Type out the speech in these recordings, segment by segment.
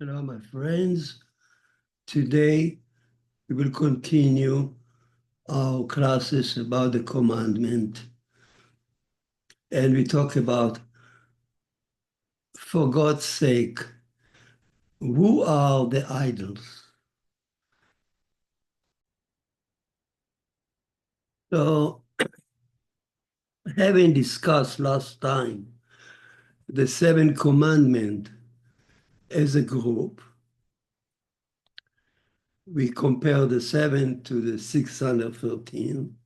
Hello, my friends. Today we will continue our classes about the commandment. And we talk about, for God's sake, who are the idols? So, having discussed last time the seven commandments as a group, we compare the seven to the 613.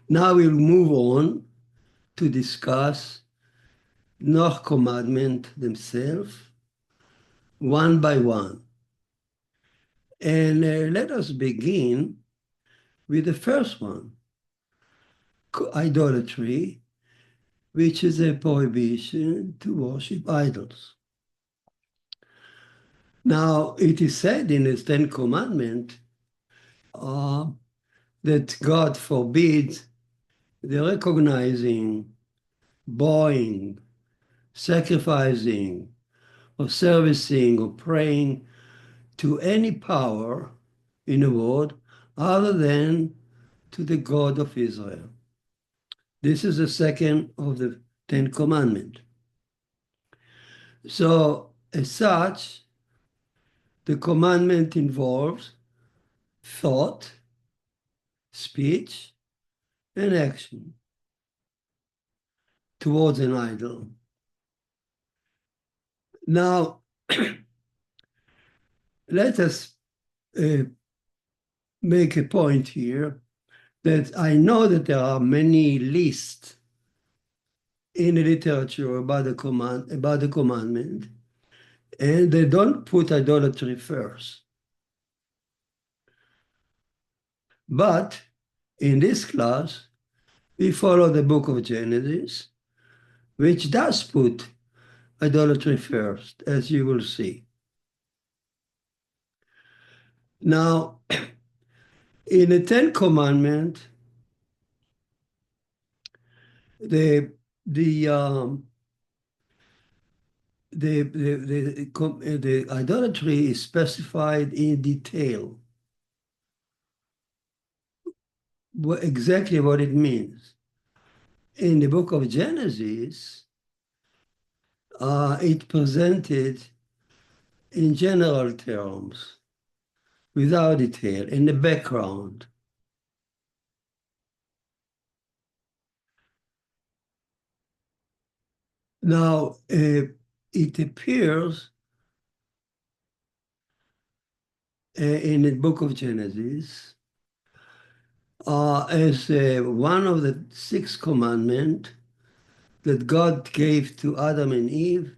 Now we'll move on to discuss Noah commandment themselves, one by one. And let us begin with the first one, idolatry, which is a prohibition to worship idols. Now, it is said in the Ten Commandments that God forbids the recognizing, bowing, sacrificing, or servicing, or praying to any power in the world other than to the God of Israel. This is the second of the Ten Commandments. So, as such, the commandment involves thought, speech, and action towards an idol. Now, let us make a point here that I know that there are many lists in the literature about the commandment, and they don't put idolatry first. But in this class, we follow the book of Genesis, which does put idolatry first, as you will see. Now, in the Ten Commandments, the idolatry is specified in detail, exactly what it means. In the book of Genesis, it presented in general terms, without detail, in the background. Now, it appears in the book of Genesis as one of the 6 commandments that God gave to Adam and Eve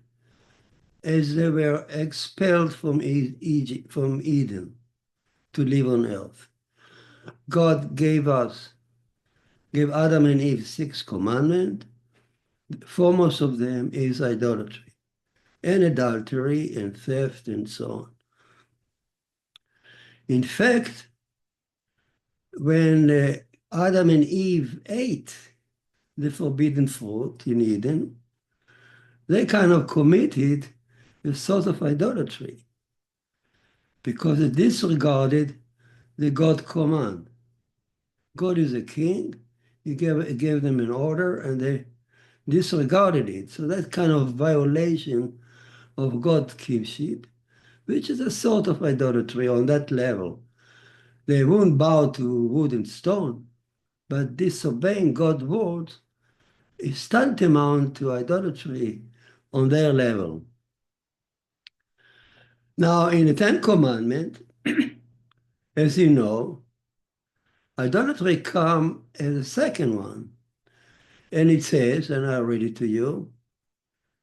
as they were expelled from Egypt, from Eden, to live on earth. God gave Adam and Eve 6 commandments. The foremost of them is idolatry, and adultery, and theft, and so on. In fact, when Adam and Eve ate the forbidden fruit in Eden, they kind of committed a sort of idolatry because they disregarded the God command. God is a king. He gave them an order, and they disregarded it. So that kind of violation of God's kingship, which is a sort of idolatry on that level. They won't bow to wood and stone, but disobeying God's word is tantamount to idolatry on their level. Now, in the Ten Commandments, as you know, idolatry comes as a second one. And it says, and I'll read it to you,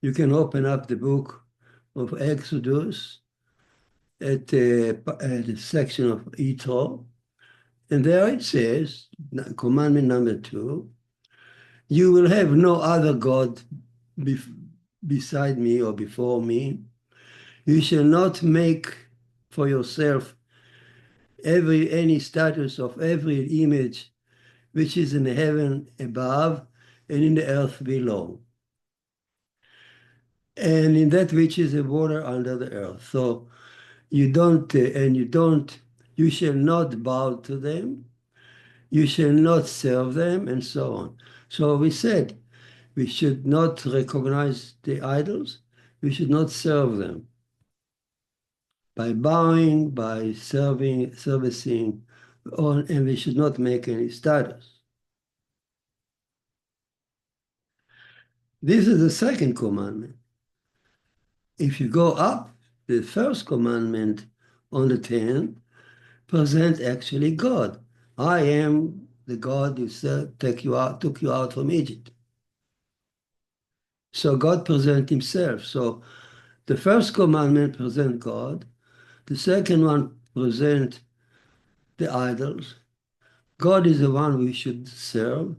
you can open up the book of Exodus at the section of Yitro, and there it says, commandment number 2, you will have no other God beside me or before me. You shall not make for yourself any status of every image which is in heaven above and in the earth below. and in that which is the water under the earth. So you don't, you shall not bow to them, you shall not serve them, and so on. So we said we should not recognize the idols, we should not serve them by bowing, by servicing, and we should not make any status. This is the second commandment. If you go up, the first commandment on the 10 presents actually God. I am the God who took you out from Egypt. So God presents himself. So the first commandment presents God. The second one presents the idols. God is the one we should serve.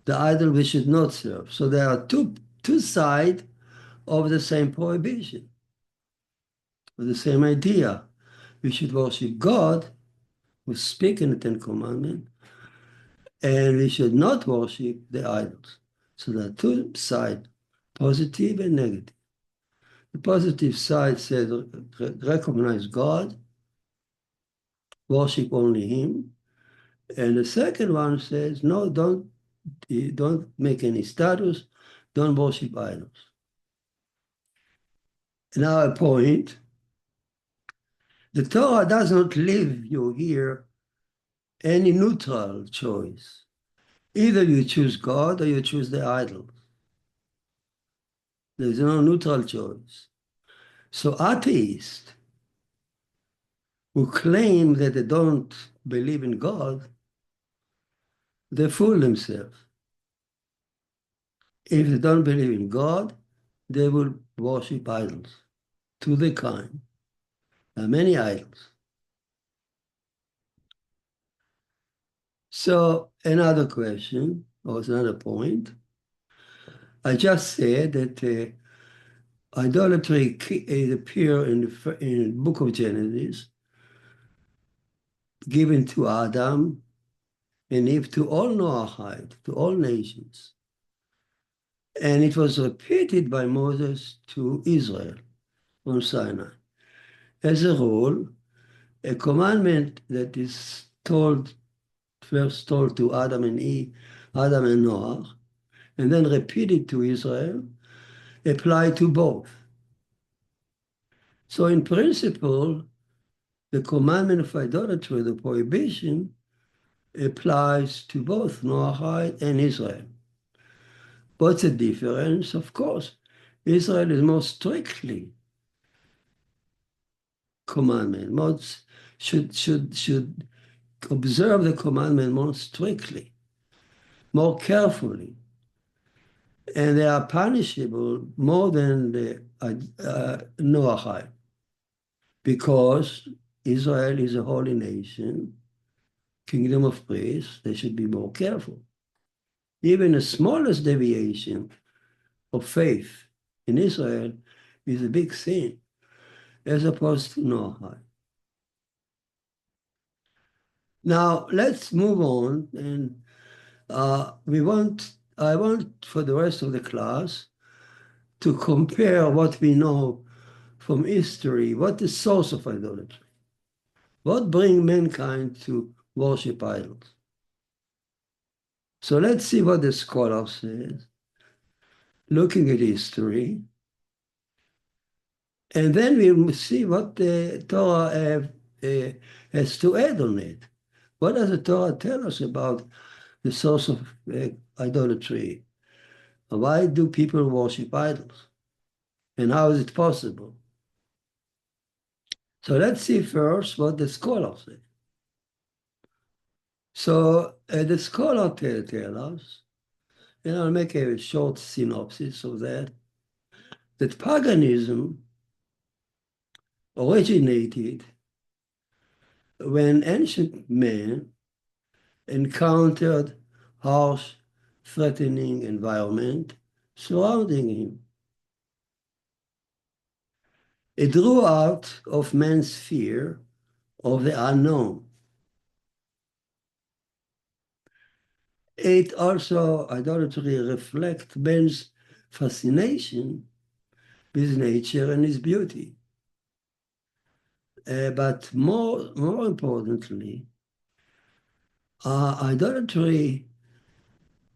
The idol we should not serve. So there are two sides of the same prohibition, of the same idea. We should worship God, who speaks in the Ten Commandments, and we should not worship the idols. So there are two sides, positive and negative. The positive side says recognize God, worship only Him. And the second one says, no, don't make any status, don't worship idols. Now a point, the Torah does not leave you here any neutral choice. Either you choose God or you choose the idol. There's no neutral choice. So atheists who claim that they don't believe in God, they fool themselves. If they don't believe in God, they will worship idols to the kind. There are many idols. So another question, or another point, I just said that idolatry appears in the book of Genesis, given to Adam and Eve, to all Noahide, to all nations. And it was repeated by Moses to Israel on Sinai. As a rule, a commandment that is first told to Adam and Eve, Adam and Noah, and then repeated to Israel, apply to both. So in principle, the commandment of idolatry, the prohibition, applies to both Noahide and Israel. What's the difference? Of course, Israel is more strictly commandment, should observe the commandment more strictly, more carefully. And they are punishable more than the Noahide, because Israel is a holy nation, kingdom of priests, they should be more careful. Even the smallest deviation of faith in Israel is a big sin, as opposed to Noahide. Now, let's move on, and I want for the rest of the class to compare what we know from history, what the source of idolatry, what brings mankind to worship idols. So let's see what the scholar says, looking at history, and then we'll see what the Torah has to add on it. What does the Torah tell us about the source of idolatry? Why do people worship idols? And how is it possible? So let's see first what the scholar says. So the scholar tells us, and I'll make a short synopsis of that paganism originated when ancient man encountered harsh, threatening environment surrounding him. It grew out of man's fear of the unknown. It also, idolatry reflects man's fascination his nature and his beauty. But more importantly, idolatry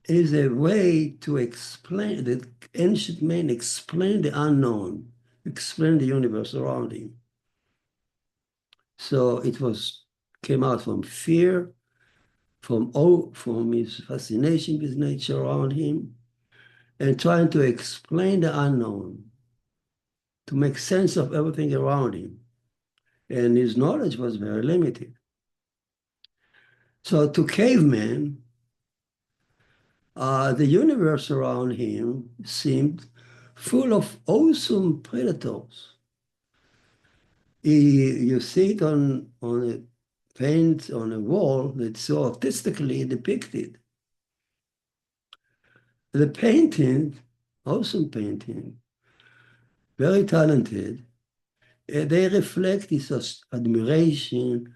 is a way to explain, that ancient men explain the unknown, explain the universe around him. So it came out from fear, from his fascination with nature around him, and trying to explain the unknown, to make sense of everything around him. And his knowledge was very limited. So to cavemen, the universe around him seemed full of awesome predators. You see it on a paint on a wall that's so artistically depicted. The painting, awesome painting, very talented, they reflect this admiration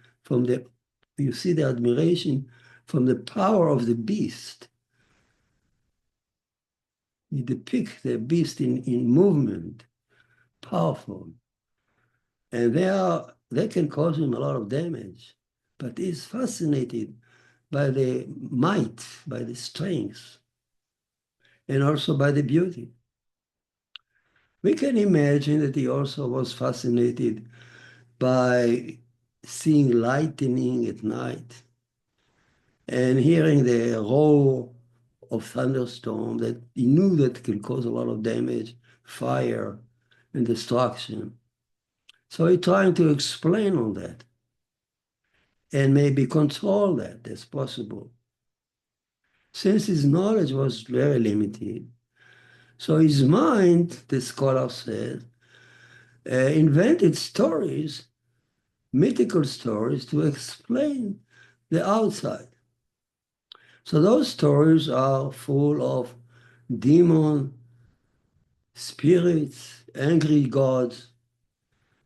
you see the admiration from the power of the beast. You depict the beast in movement, powerful. And they can cause him a lot of damage. But he's fascinated by the might, by the strength, and also by the beauty. We can imagine that he also was fascinated by seeing lightning at night and hearing the roar of thunderstorm that he knew that can cause a lot of damage, fire, and destruction. So he's trying to explain all that and maybe control that as possible. Since his knowledge was very limited, so his mind, the scholar said, invented stories, mythical stories, to explain the outside. So those stories are full of demon, spirits, angry gods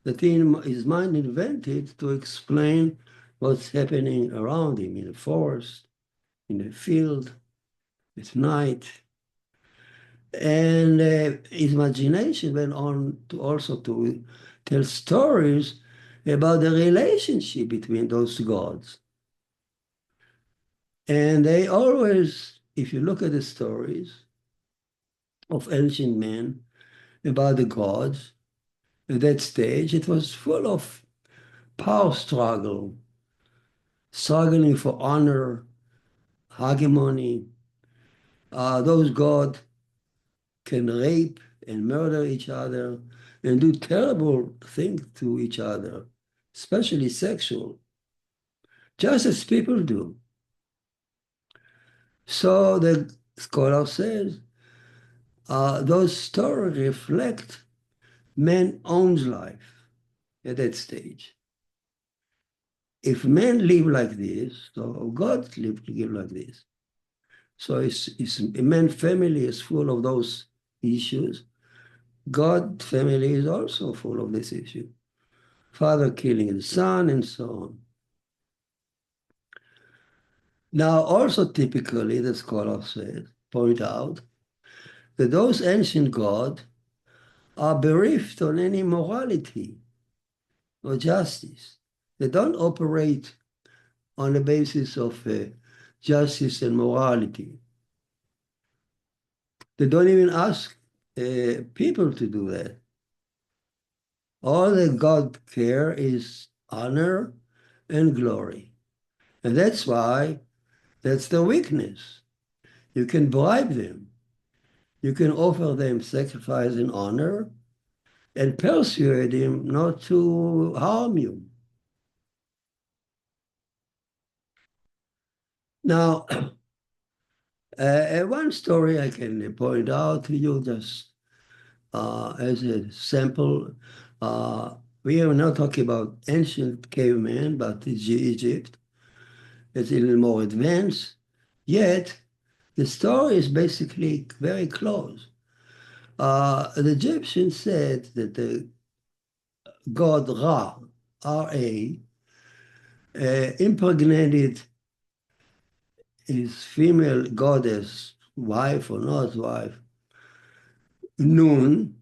that his mind invented to explain what's happening around him in the forest, in the field, at night. And his imagination went on to also to tell stories about the relationship between those gods. And they always, if you look at the stories of ancient men about the gods, at that stage, it was full of power struggle, struggling for honor, hegemony. Those gods can rape and murder each other and do terrible things to each other, especially sexual, just as people do. So the scholar says those stories reflect man's own life at that stage. If men live like this, so God live like this. So a man's family is full of those issues. God's family is also full of this issue. Father killing his son and so on. Now, also typically, the scholars point out that those ancient gods are bereft on any morality or justice. They don't operate on the basis of justice and morality. They don't even ask people to do that. All that God care is honor and glory. And that's why that's their weakness. You can bribe them. You can offer them sacrifice and honor and persuade them not to harm you. Now, one story I can point out to you just as a sample. We are not talking about ancient cavemen, but Egypt. It's a little more advanced. Yet, the story is basically very close. The Egyptians said that the god Ra, R-A, impregnated his female goddess, wife or not wife, Nun,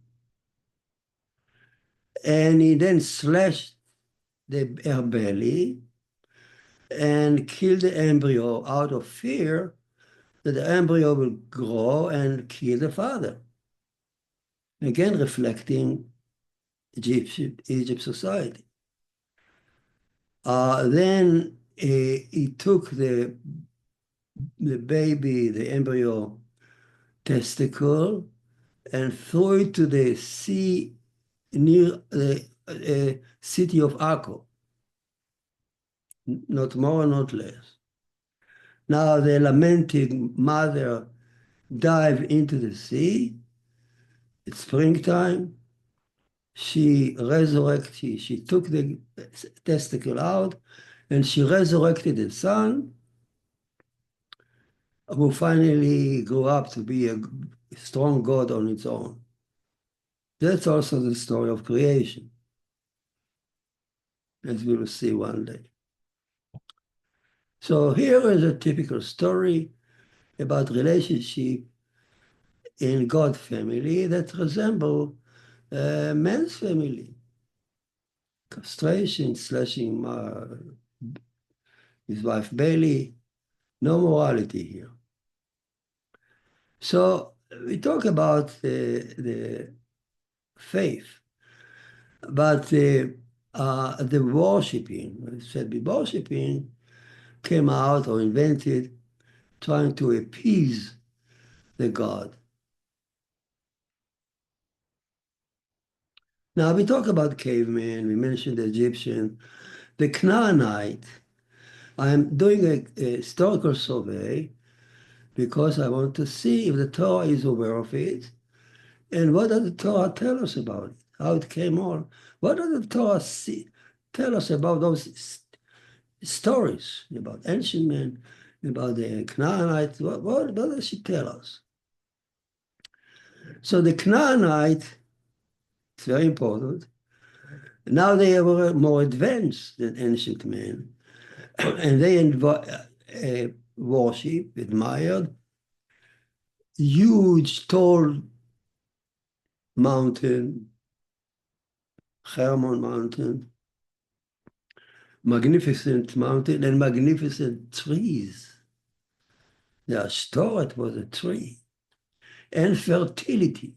And he then slashed her belly and killed the embryo out of fear that the embryo will grow and kill the father. Again, reflecting Egypt society. Then he took the baby, the embryo testicle, and threw it to the sea near the city of Akko. Not more, not less. Now the lamenting mother dived into the sea. It's springtime. She took the testicle out, and she resurrected the son, who finally grew up to be a strong God on its own. That's also the story of creation, as we will see one day. So here is a typical story about relationship in God family that resemble man's family. Castration, slashing his wife belly, no morality here. So we talk about the faith, but the worshiping, I said the worshiping came out or invented trying to appease the God. Now we talk about cavemen, we mentioned the Egyptian, the Canaanite. I'm doing a historical survey because I want to see if the Torah is aware of it and what does the Torah tell us about it, how it came on. What does the Torah tell us about those stories, about ancient men, about the Canaanites? What does she tell us? So the Canaanite, it's very important. Now they were more advanced than ancient men, and they worship, admired huge, tall mountain, Hermon mountain, magnificent mountain, and magnificent trees. The Ashtoreth was a tree, and fertility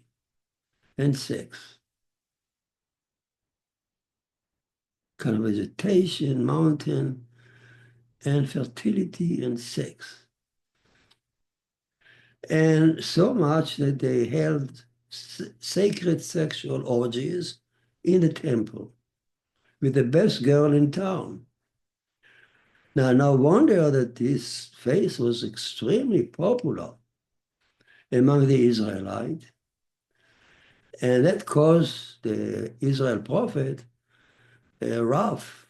and sex. Kind of vegetation, mountain, and fertility and sex. And so much that they held sacred sexual orgies in the temple with the best girl in town. Now, no wonder that this faith was extremely popular among the Israelites, and that caused the Israel prophet, Raph,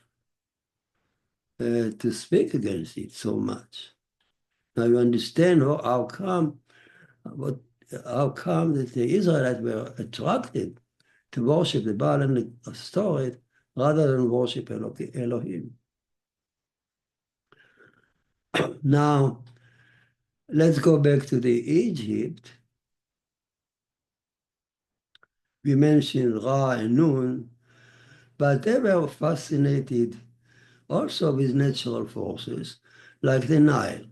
to speak against it so much. Now you understand how come that the Israelites were attracted to worship the Baal and the Ashtoreth rather than worship Elohim. Now, let's go back to the Egypt. We mentioned Ra and Nun, but they were fascinated also with natural forces like the Nile.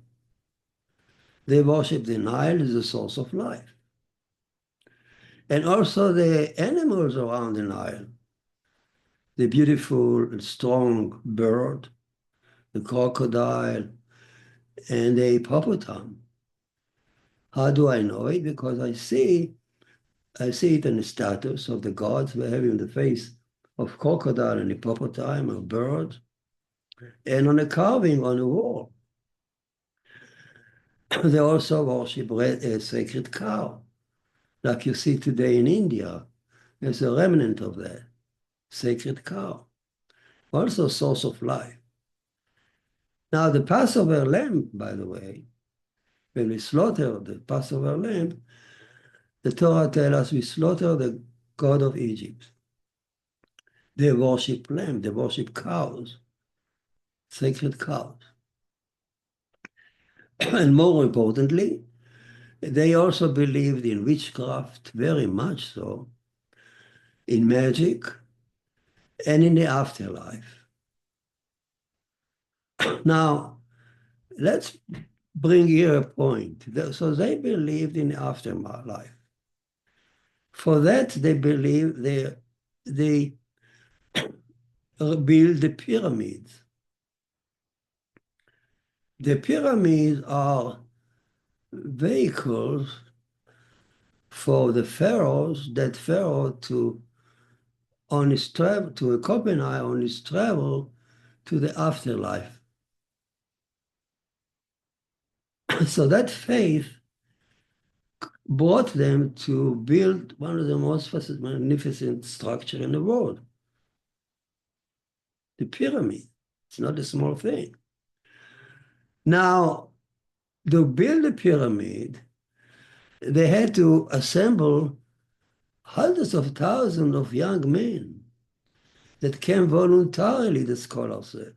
They worship the Nile as a source of life. And also the animals around the Nile, the beautiful and strong bird, the crocodile, and the hippopotamus. How do I know it? Because I see it in the statues of the gods we have in the face of crocodile and hippopotamus or birds, and on a carving on the wall. They also worship a sacred cow, like you see today in India. There's a remnant of that sacred cow, also a source of life. Now, the Passover lamb, by the way, when we slaughter the Passover lamb, the Torah tells us we slaughter the God of Egypt. They worship lamb, they worship cows, sacred cows. And more importantly, they also believed in witchcraft, very much so, in magic, and in the afterlife. Now, let's bring here a point. So they believed in the afterlife. For that, they believe they build the pyramids. The pyramids are vehicles for the pharaohs, that pharaoh to on his travel to accompany on his travel to the afterlife. So that faith brought them to build one of the most magnificent structure in the world, the pyramid. It's not a small thing. Now, to build a pyramid, they had to assemble hundreds of thousands of young men that came voluntarily, the scholars said.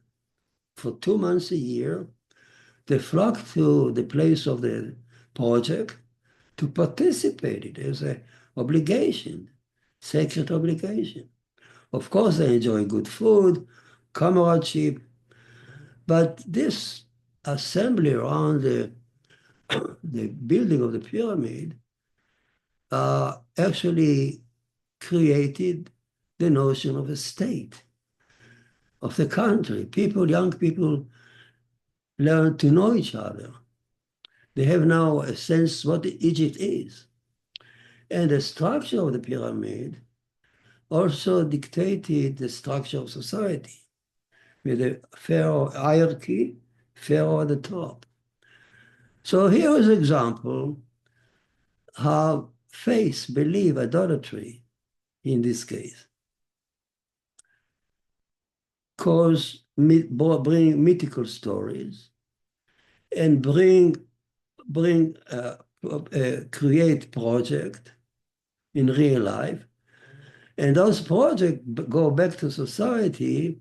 For 2 months a year, they flocked to the place of the project to participate. It is an obligation, sacred obligation. Of course, they enjoy good food, comradeship, but this assembly around the building of the pyramid actually created the notion of a state, of the country. Young people learn to know each other. They have now a sense what Egypt is. And the structure of the pyramid also dictated the structure of society with a pharaoh hierarchy, pharaoh at the top. So here is an example how faith, belief, idolatry, in this case, bring mythical stories and create project in real life. And those projects go back to society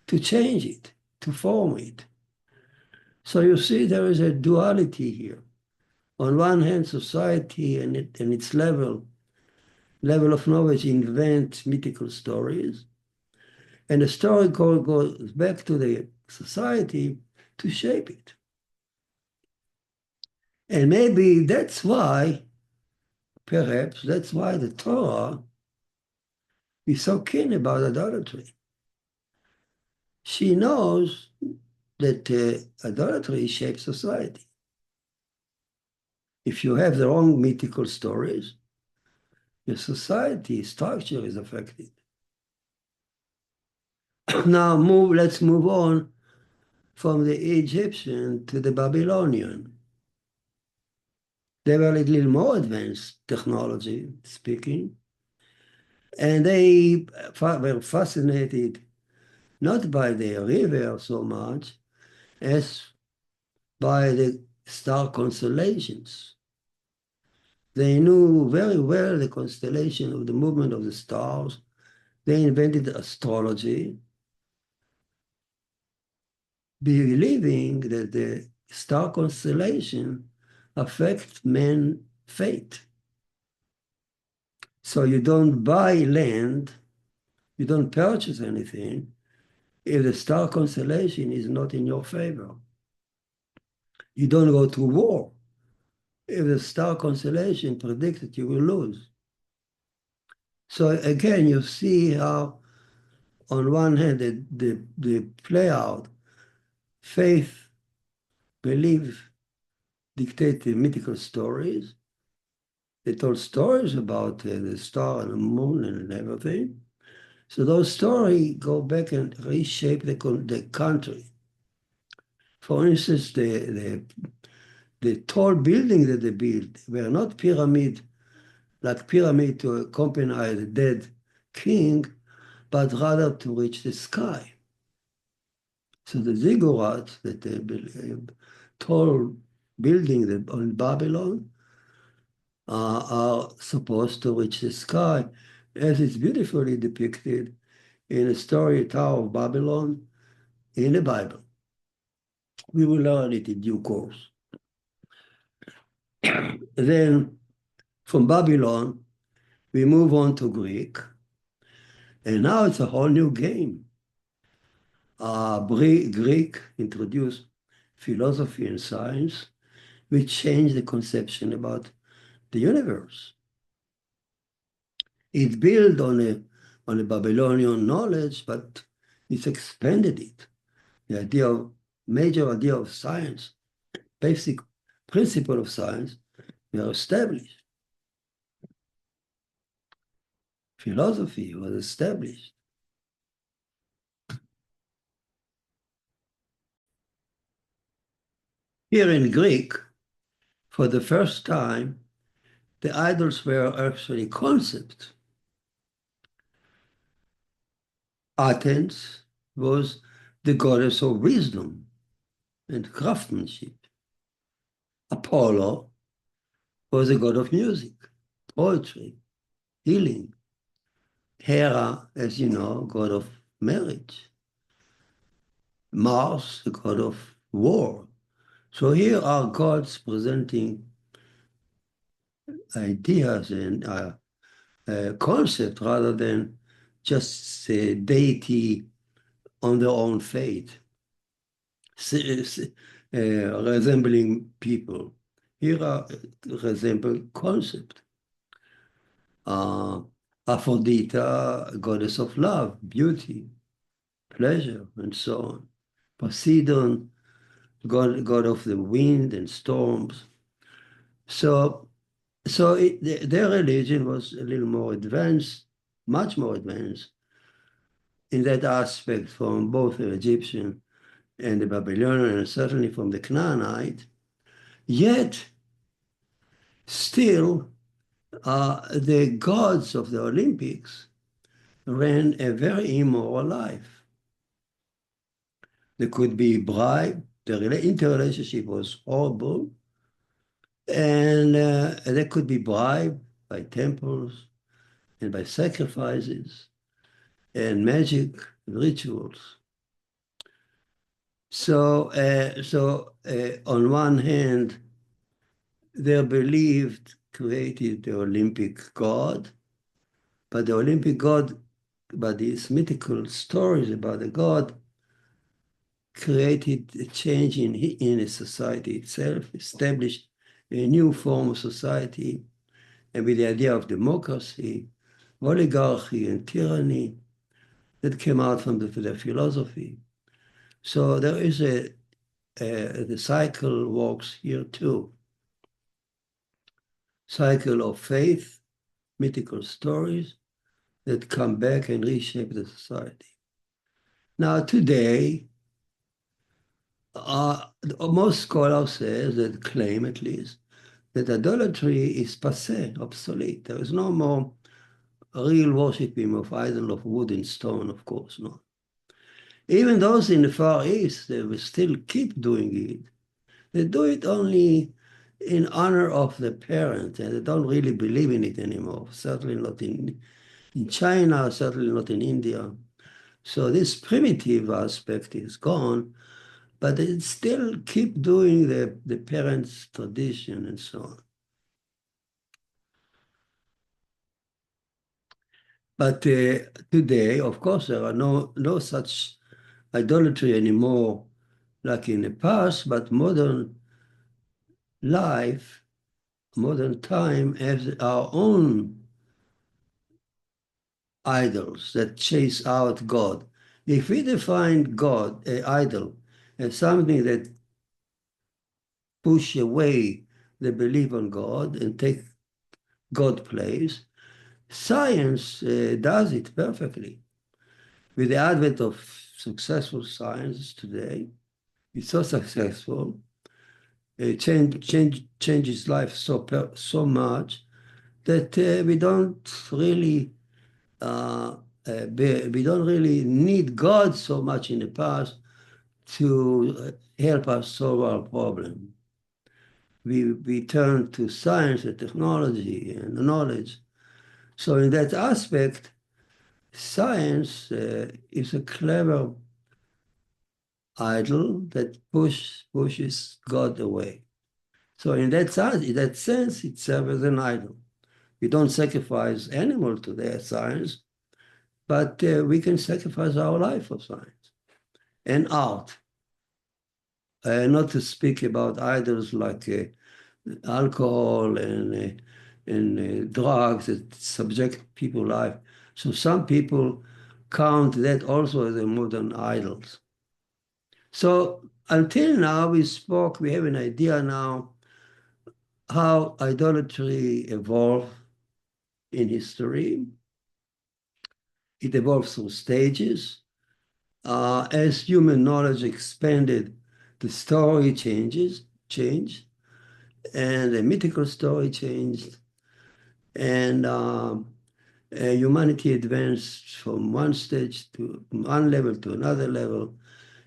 to change it, to form it. So you see there is a duality here. On one hand, society and its level of knowledge invents mythical stories. And the story goes back to the society to shape it. And maybe perhaps that's why the Torah is so keen about idolatry. She knows that idolatry shapes society. If you have the wrong mythical stories, your society structure is affected. Now let's move on from the Egyptian to the Babylonian. They were a little more advanced technology speaking, and they were fascinated not by the river so much as by the star constellations. They knew very well the constellation of the movement of the stars. They invented astrology, believing that the star constellation affect man's fate. So you don't buy land, you don't purchase anything if the star constellation is not in your favor. You don't go to war if the star constellation predicts that you will lose. So again, you see how on one hand, the play out, faith, belief, dictate the mythical stories. They told stories about the star and the moon and everything. So those stories go back and reshape the country. For instance, the tall building that they built were not like pyramid to accompany the dead king, but rather to reach the sky. So the ziggurats, that tall building in Babylon, are supposed to reach the sky, as it's beautifully depicted in the story Tower of Babylon in the Bible. We will learn it in due course. Then from Babylon, we move on to Greek. And now it's a whole new game. Greek introduced philosophy and science, which changed the conception about the universe. It built on a Babylonian knowledge, but it's expanded it. The major idea of science, basic principle of science, were established. Philosophy was established. Here in Greek, for the first time, the idols were actually concepts. Athens was the goddess of wisdom and craftsmanship. Apollo was a god of music, poetry, healing. Hera, as you know, god of marriage. Mars, the god of war. So here are gods presenting ideas and concept rather than just deity on their own fate, resembling people. Here are resemble concept. Aphrodite, goddess of love, beauty, pleasure, and so on. Poseidon, god of the wind and storms. So their religion was a little more advanced, much more advanced in that aspect from both the Egyptian and the Babylonian, and certainly from the Canaanite. Yet, still, the gods of the Olympics ran a very immoral life. There could be bribe. The interrelationship was horrible. And they could be bribed by temples and by sacrifices and magic rituals. So, on one hand, their belief created the Olympic god, but the Olympic god, but these mythical stories about the god created a change in a society itself, established a new form of society, and with the idea of democracy, oligarchy, and tyranny that came out from the philosophy. So there is the cycle works here too. Cycle of faith, mythical stories that come back and reshape the society. Now today, most scholars say, that claim at least, that idolatry is passé, obsolete. There is no more real worshipping of idol of wood and stone, of course, no. Even those in the Far East, they will still keep doing it. They do it only in honor of the parent, and they don't really believe in it anymore. Certainly not in China, certainly not in India. So this primitive aspect is gone, but they still keep doing the parents' tradition and so on. But today, of course, there are no such idolatry anymore like in the past, but modern life, modern time has our own idols that chase out God. If we define God, an idol, as something that push away the belief on God and take God place, science does it perfectly. With the advent of successful science today, it's so successful, it changes life so much that we don't really we don't really need God so much in the past to help us solve our problem. We turn to science and technology and knowledge. So in that aspect, science is a clever idol that pushes God away. So in that sense, it serves as an idol. We don't sacrifice animal to their science, but we can sacrifice our life for science and art. Not to speak about idols like alcohol and drugs that subject people's life. So some people count that also as a modern idols. So until now, we have an idea now how idolatry evolved in history. It evolved through stages. As human knowledge expanded, the story changed, and the mythical story changed, and humanity advanced from one stage to one level to another level.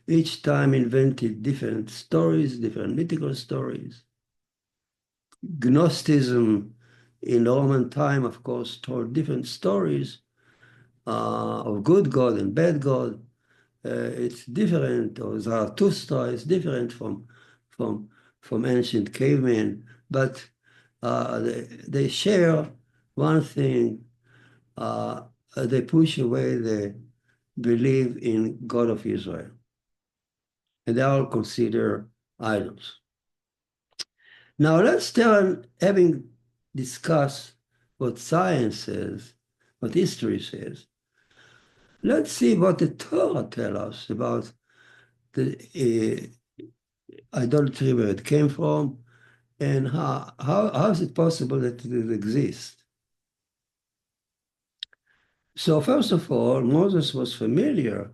Each time invented different stories, different mythical stories. Gnosticism in Roman time, of course, told different stories of good God and bad God. It's different, or Zarathustra is different from, from ancient cavemen, but they share one thing. They push away the belief in God of Israel, and they all consider idols. Now let's turn, having discussed what science says, what history says, let's see what the Torah tells us about the idolatry, where it came from, and how is it possible that it exists? So first of all, Moses was familiar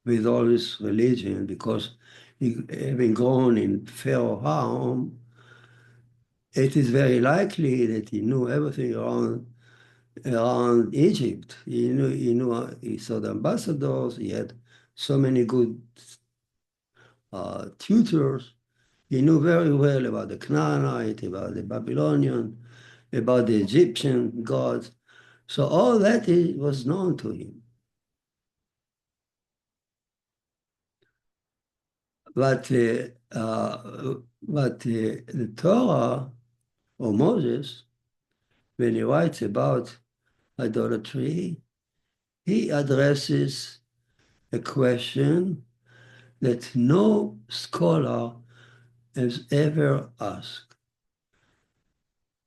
with all this religion because he, having grown in Pharaoh's home, it is very likely that he knew everything around Egypt. He saw the ambassadors, he had so many good tutors. He knew very well about the Canaanite, about the Babylonian, about the Egyptian gods. So all that was known to him. But the Torah or Moses, when he writes about idolatry, he addresses a question that no scholar has ever asked.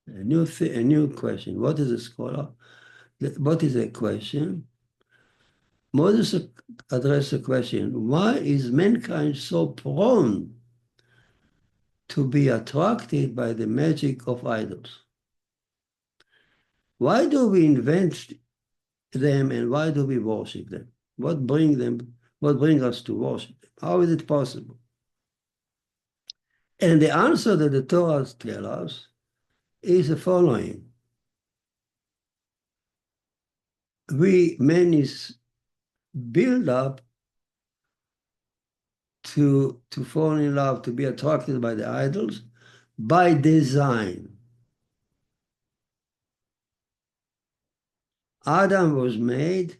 A new question. What is a scholar? What is a question? Moses addressed the question, why is mankind so prone to be attracted by the magic of idols? Why do we invent them and why do we worship them? What brings us to worship them? How is it possible? And the answer that the Torah tells us is the following. Man is built up to fall in love, to be attracted by the idols by design. Adam was made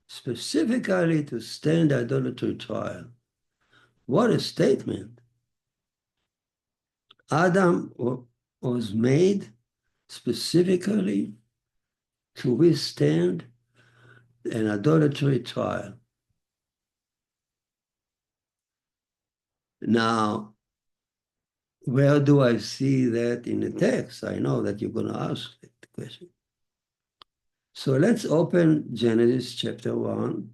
specifically to stand idolatry trial. What a statement. Adam was made specifically to withstand an idolatry trial. Now, where do I see that in the text? I know that you're going to ask that question. So let's open Genesis chapter 1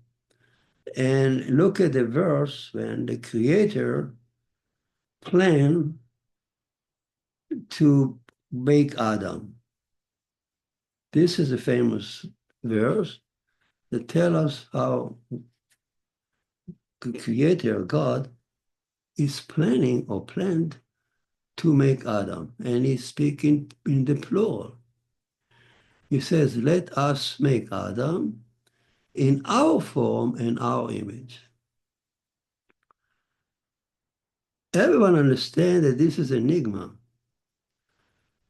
and look at the verse when the Creator planned to make Adam. This is a famous verse that tells us how the Creator, God, is planning or planned to make Adam. And he's speaking in the plural. He says, let us make Adam in our form and our image. Everyone understands that this is an enigma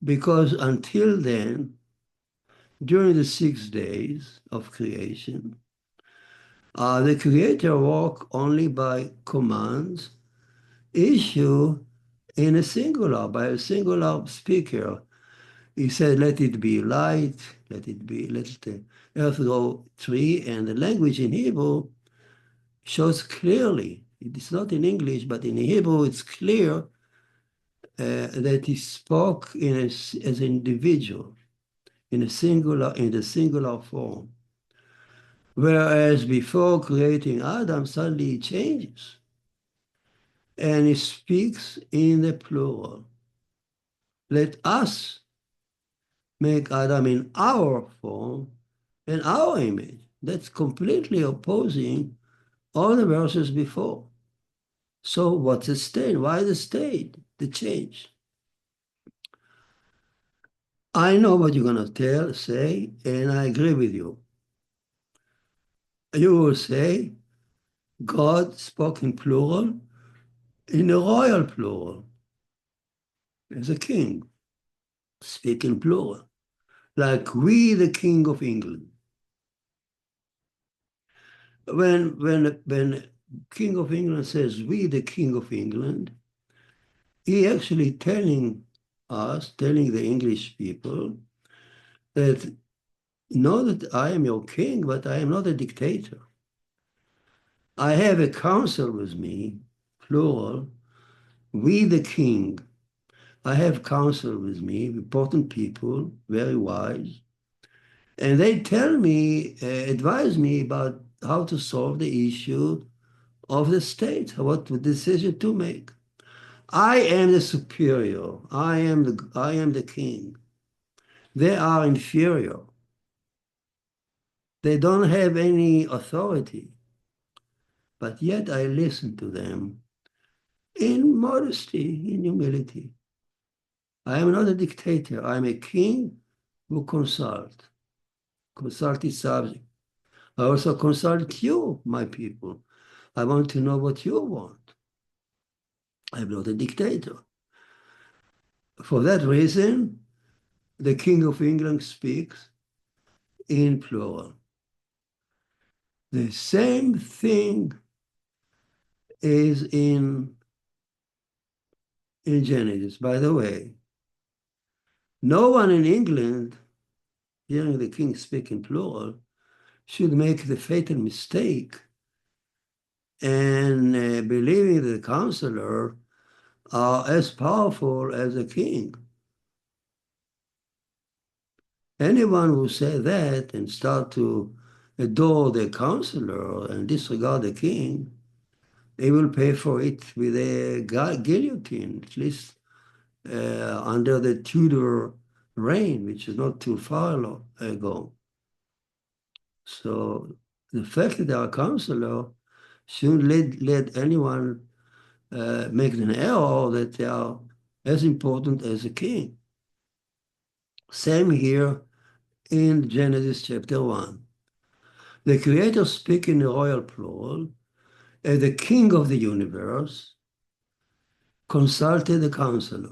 because until then, during the 6 days of creation, the Creator walked only by commands issued in a singular, by a singular speaker. He said, let it be light, let the earth grow tree, and the language in Hebrew shows clearly, it's not in English, but in Hebrew it's clear that he spoke as an individual, in the singular form. Whereas before creating Adam, suddenly he changes and he speaks in the plural. Let us make Adam in our form and our image. That's completely opposing all the verses before. So what's the state? Why the state? The change. I know what you're going to say, and I agree with you. You will say, God spoke in plural, in a royal plural, as a king, speak in plural, like we, the King of England. When King of England says we, the King of England, he actually telling the English people, that know that I am your king, but I am not a dictator. I have a council with me, plural, we the king. I have counsel with me, important people, very wise, and they tell me, advise me about how to solve the issue of the state, what decision to make. I am the superior. I am the king. They are inferior. They don't have any authority, but yet I listen to them in modesty, in humility. I am not a dictator. I am a king who consult his subject. I also consult you, my people. I want to know what you want. I'm not a dictator. For that reason, the King of England speaks in plural. The same thing is in Genesis. By the way, no one in England, hearing the king speak in plural, should make the fatal mistake and believing the counselor are as powerful as the king. Anyone who say that and start to adore the counselor and disregard the king, they will pay for it with a guillotine, at least under the Tudor reign, which is not too far ago. So the fact that they are counselor shouldn't let anyone make an error that they are as important as a king. Same here in Genesis chapter 1. The Creator speaks in the royal plural, as the King of the universe consulted the counselors.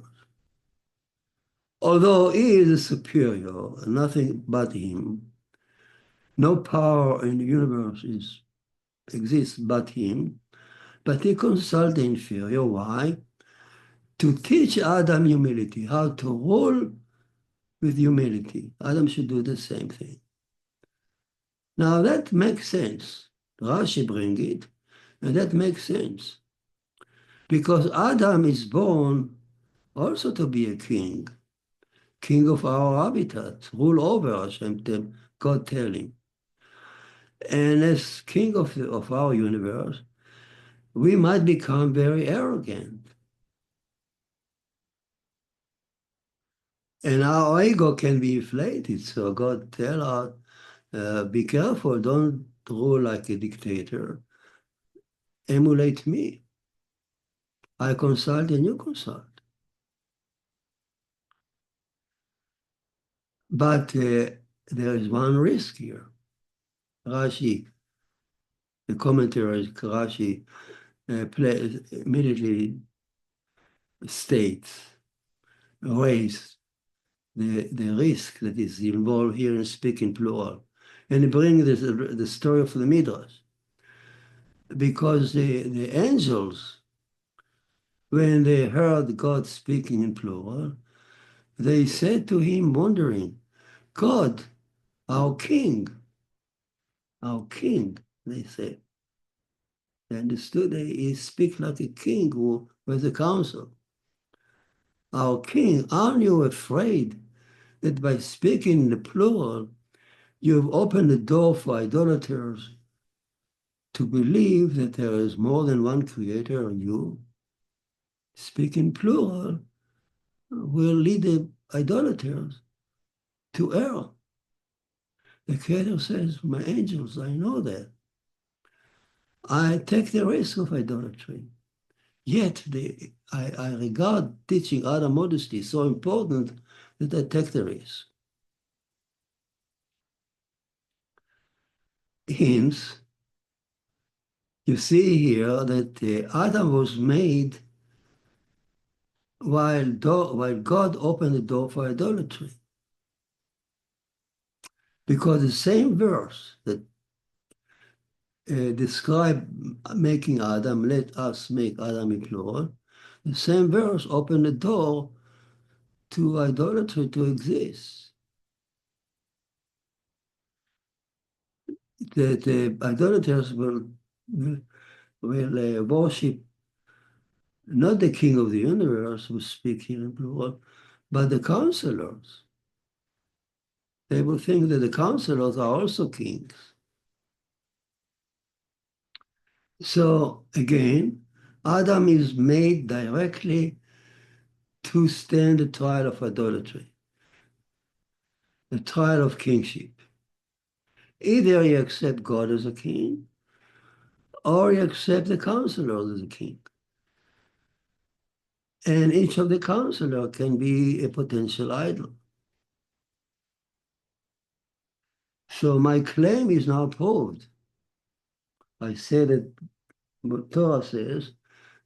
Although he is a superior, nothing but him, no power in the universe exists but him, but he consulted the inferior. Why? To teach Adam humility, how to rule with humility. Adam should do the same thing. Now that makes sense. Rashi brings it, and that makes sense. Because Adam is born also to be a king of our habitat, rule over us, God tell him. And as king of our universe, we might become very arrogant. And our ego can be inflated. So God tell us, be careful, don't rule like a dictator. Emulate me. I consult and you consult. But there is one risk here. Rashi, the commentary Rashi immediately states, raise the risk that is involved here in speaking plural. And bring the story of the Midrash. Because the angels, when they heard God speaking in plural, They said to him, wondering, God, our king, they said. They understood that he speaks like a king who was a council. Our king, aren't you afraid that by speaking in the plural, you have opened the door for idolaters to believe that there is more than one creator and you? Speaking plural will lead the idolaters to error. The Creator says, my angels, I know that. I take the risk of idolatry. Yet I regard teaching other modesty so important that I take the risk. Hence, you see here that Adam was made while God opened the door for idolatry. Because the same verse that describe making Adam, let us make Adam in plural, the same verse opened the door to idolatry to exist. The idolaters will worship not the king of the universe who speak here in plural, but the counselors. They will think that the counselors are also kings. So again, Adam is made directly to stand the trial of idolatry, the trial of kingship. Either you accept God as a king, or you accept the counselors as a king. And each of the counselor can be a potential idol. So my claim is now proved. I said that what Torah says,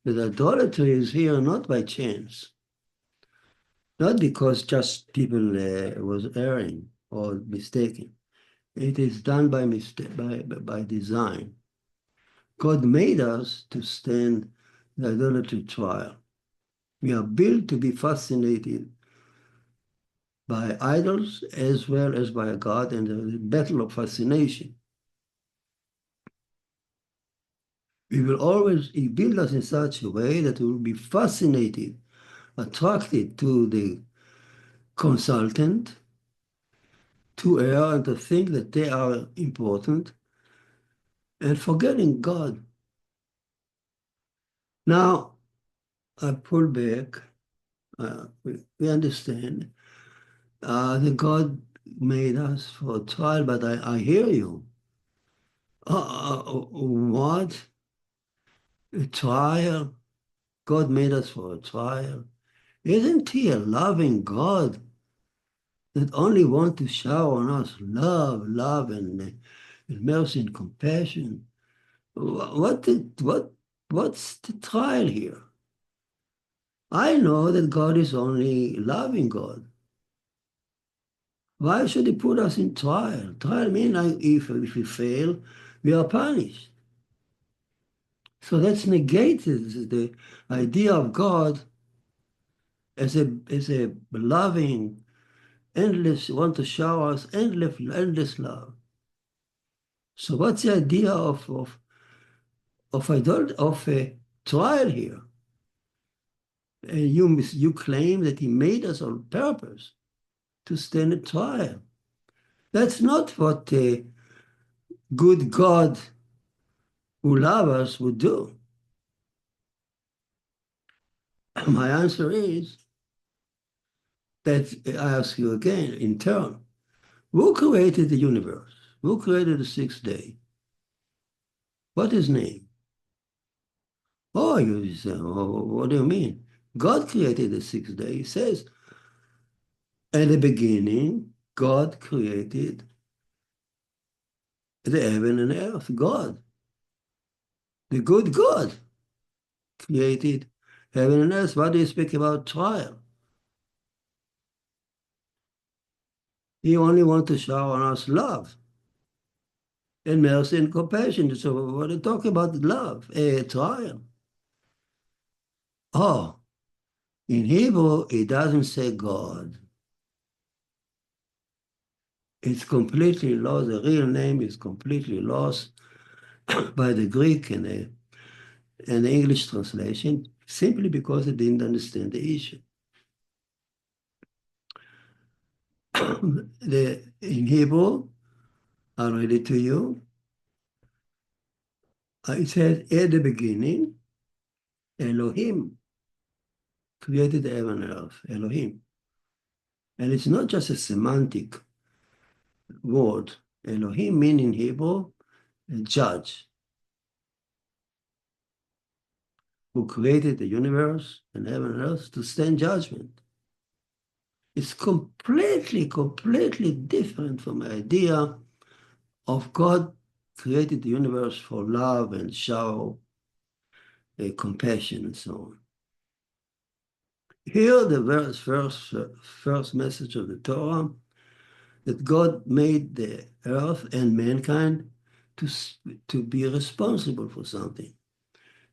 that idolatry is here not by chance, not because just people was erring or mistaken. It is done by mistake, by design. God made us to stand the idolatry trial. We are built to be fascinated by idols as well as by God, and the battle of fascination. We will always build us in such a way that we will be fascinated, attracted to the consultant, to err and to think that they are important, and forgetting God. Now, I pull back. We understand that God made us for a trial, but I hear you. What? A trial? God made us for a trial? Isn't He a loving God that only wants to shower on us love and mercy and compassion? What's the trial here? I know that God is only loving God. Why should He put us in trial? Trial means like if we fail, we are punished. So that's negated the idea of God as a loving, endless, want to shower us endless love. So what's the idea of a trial here? And you claim that He made us on purpose to stand a trial. That's not what a good God who loves us would do. My answer is that I ask you again in turn, who created the universe? Who created the sixth day? What is his name? Oh, you say, oh, what do you mean? God created the sixth day. He says, at the beginning, God created the heaven and earth. God, the good God, created heaven and earth. What do you speak about trial? He only wants to shower on us love and mercy and compassion. So what are you talking about? Love, a trial. Oh, in Hebrew, it doesn't say God. It's completely lost. The real name is completely lost by the Greek and the English translation simply because they didn't understand the issue. In Hebrew, I'll read it to you. It says, at the beginning, Elohim created the heaven and earth, Elohim. And it's not just a semantic word. Elohim means in Hebrew, a judge who created the universe and heaven and earth to stand judgment. It's completely, completely different from the idea of God created the universe for love and show compassion and so on. Here, the first message of the Torah, that God made the earth and mankind to be responsible for something,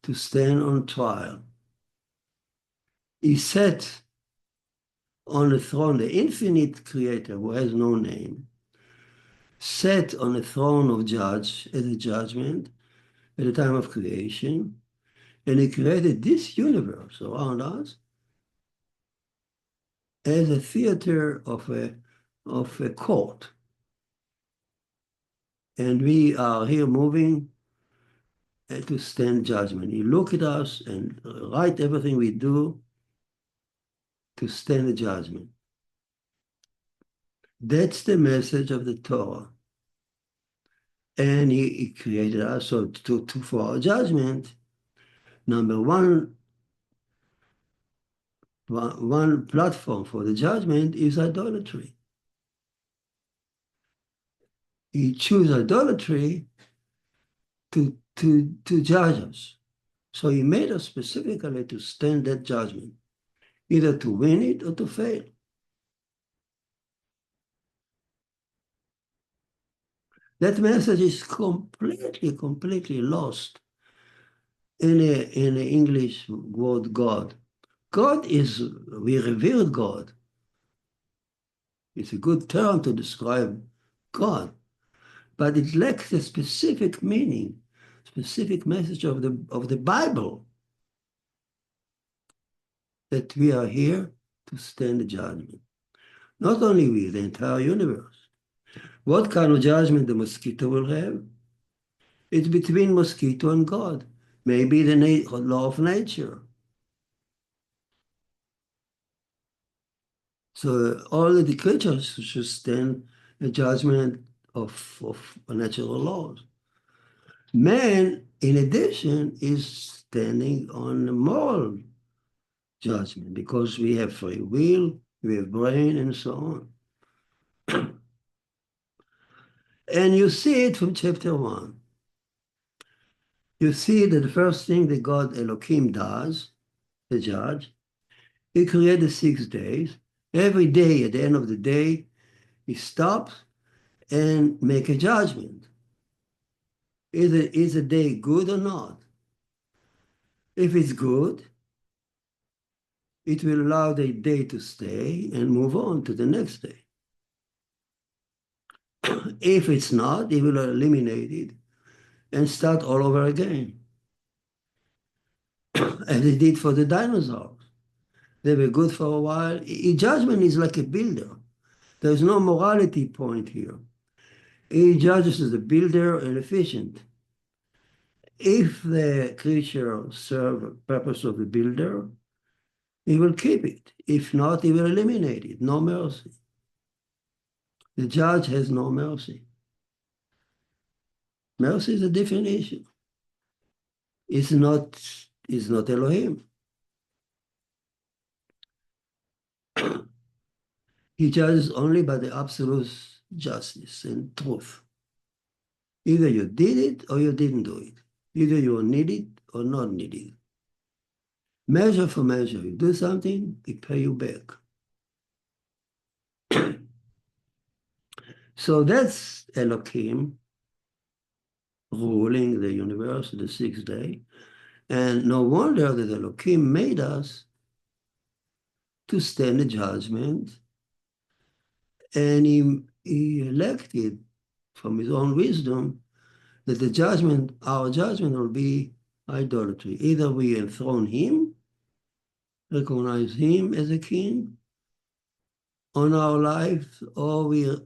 to stand on trial. He sat on the throne, the infinite creator who has no name, sat on the throne of judge as a judgment at the time of creation, and he created this universe around us as a theater of a court. And we are here moving to stand judgment. He look at us and write everything we do to stand the judgment. That's the message of the Torah. And he created us so for our judgment. Number one platform for the judgment is idolatry. He chose idolatry to judge us. So he made us specifically to stand that judgment, either to win it or to fail. That message is completely, completely lost in the English word God. God is, we revere God. It's a good term to describe God, but it lacks a specific meaning, specific message of the Bible, that we are here to stand the judgment. Not only we, the entire universe. What kind of judgment the mosquito will have? It's between mosquito and God. Maybe the law of nature. So all of the creatures should stand a judgment of natural laws. Man, in addition, is standing on a moral judgment because we have free will, we have brain, and so on. And you see it from chapter 1. You see that the first thing that God Elohim does, the judge, he created 6 days. Every day, at the end of the day, he stops and make a judgment. Is a day good or not? If it's good, it will allow the day to stay and move on to the next day. If it's not, it will eliminate it and start all over again. As it did for the dinosaurs. They were good for a while. Judgment is like a builder. There's no morality point here. He judges as a builder and efficient. If the creature serves the purpose of the builder, he will keep it. If not, he will eliminate it. No mercy. The judge has no mercy. Mercy is a different issue. It's not Elohim. He judges only by the absolute justice and truth. Either you did it or you didn't do it. Either you need it or not need it. Measure for measure. You do something, they pay you back. So that's Elohim ruling the universe the 6th day. And no wonder that Elohim made us to stand the judgment. And he elected from his own wisdom that our judgment will be idolatry. Either we enthrone him, recognize him as a king on our lives, or we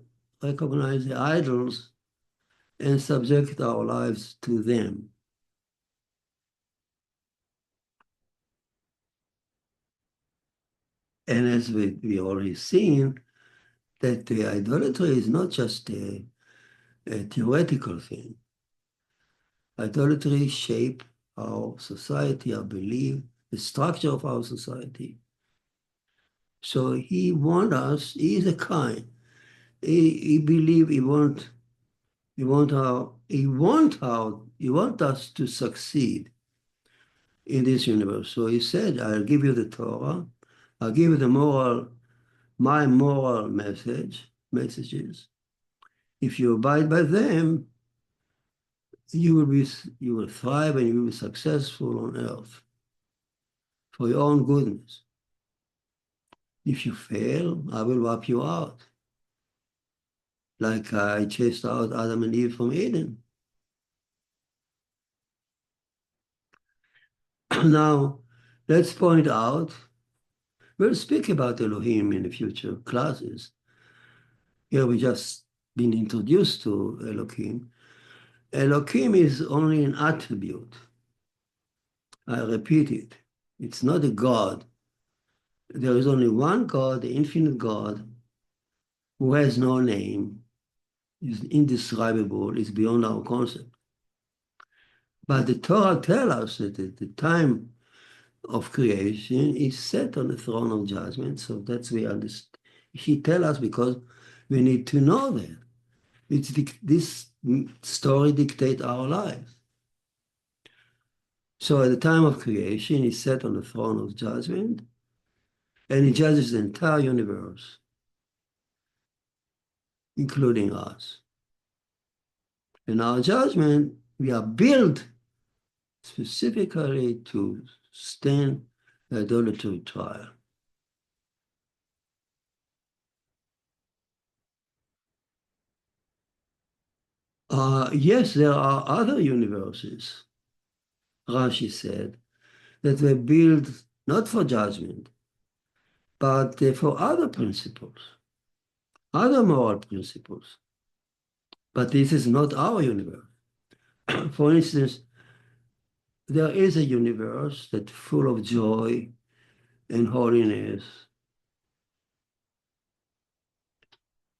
recognize the idols and subject our lives to them. And as we already seen, that the idolatry is not just a theoretical thing. Idolatry shape our society, our belief, the structure of our society. So he want us, he is a kind. He believe he want us to succeed in this universe. So he said, I'll give you the Torah, I'll give you my moral messages. If you abide by them, you will thrive and you will be successful on earth for your own goodness. If you fail, I will wipe you out. Like I chased out Adam and Eve from Eden. Now, let's point out, we'll speak about Elohim in the future classes. Here we just been introduced to Elohim. Elohim is only an attribute. I repeat it. It's not a God. There is only one God, the infinite God, who has no name, is indescribable, is beyond our concept. But the Torah tells us that at the time of creation is set on the throne of judgment, so that's we understand. He tells us because we need to know that. This story dictates our lives. So at the time of creation, he's set on the throne of judgment, and he judges the entire universe, including us. In our judgment, we are built specifically to stand the idolatry trial. Yes, there are other universes, Rashi said, that were built not for judgment, but for other principles, other moral principles. But this is not our universe. For instance, there is a universe that's full of joy and holiness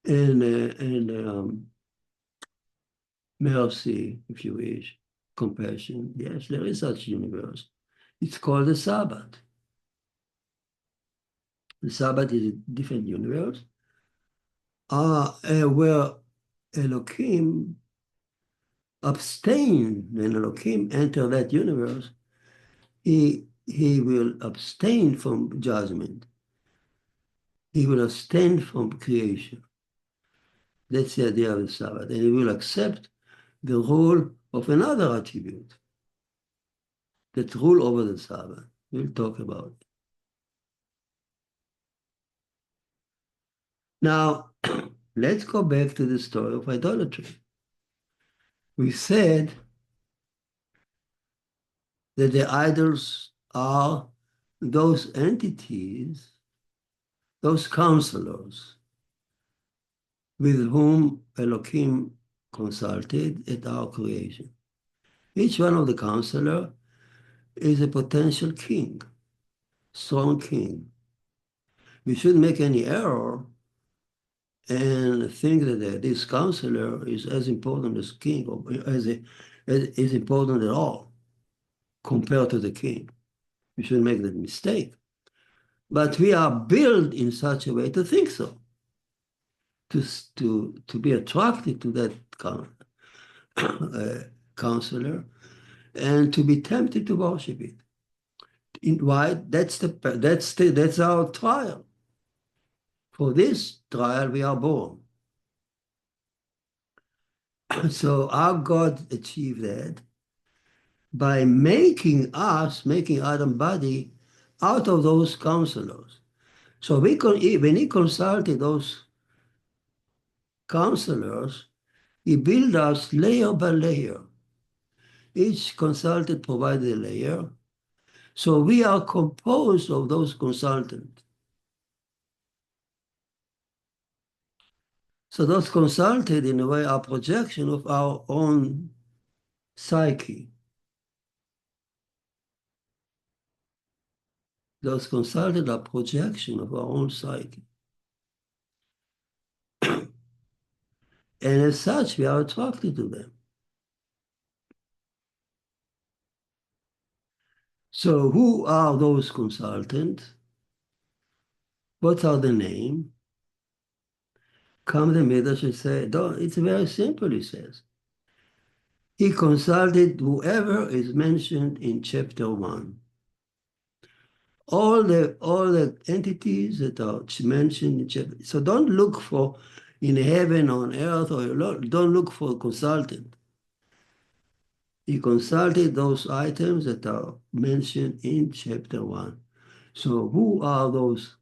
and mercy, if you wish, compassion. Yes, there is such universe. It's called the Sabbath. The Sabbath is a different universe where Elohim abstain. When Elohim enter that universe, he will abstain from judgment. He will abstain from creation. That's the idea of the Sabbath. And he will accept the rule of another attribute that rule over the Sabbath. We'll talk about it. Now, let's go back to the story of idolatry. We said that the idols are those entities, those counselors with whom Elohim consulted at our creation. Each one of the counselor is a potential king, strong king. We shouldn't make any error and think that this counselor is as important as king, or is important at all compared to the king. We shouldn't make that mistake. But we are built in such a way to think so, to be attracted to that counselor and to be tempted to worship it. Why? That's our trial. For this trial, we are born. So our God achieved that by making Adam body out of those counselors. So when he consulted those counselors, he built us layer by layer. Each consultant provided a layer. So we are composed of those consultants. So those consulted, in a way, are projection of our own psyche. Those consulted are projection of our own psyche. And as such, we are attracted to them. So who are those consultants? What are the name? Come the Midrash and say, it's very simple, he says. He consulted whoever is mentioned in chapter 1. All the entities that are mentioned in chapter. So don't look for in heaven, on earth, or don't look for a consultant. He consulted those items that are mentioned in chapter 1. So who are those?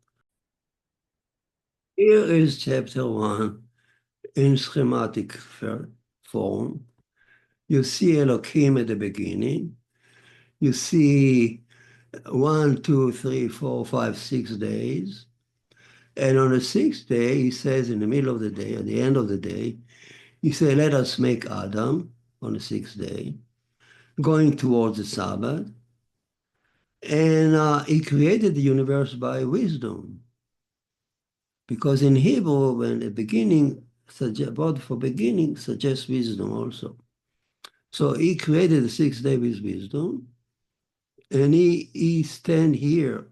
Here is chapter 1 in schematic form. You see Elohim at the beginning. You see 1, 2, 3, 4, 5, 6 days. And on the sixth day, he says in the middle of the day, at the end of the day, he said, let us make Adam on the sixth day, going towards the Sabbath. And he created the universe by wisdom. Because in Hebrew, when the beginning, word for beginning suggests wisdom also. So he created the sixth day with wisdom. And he stand here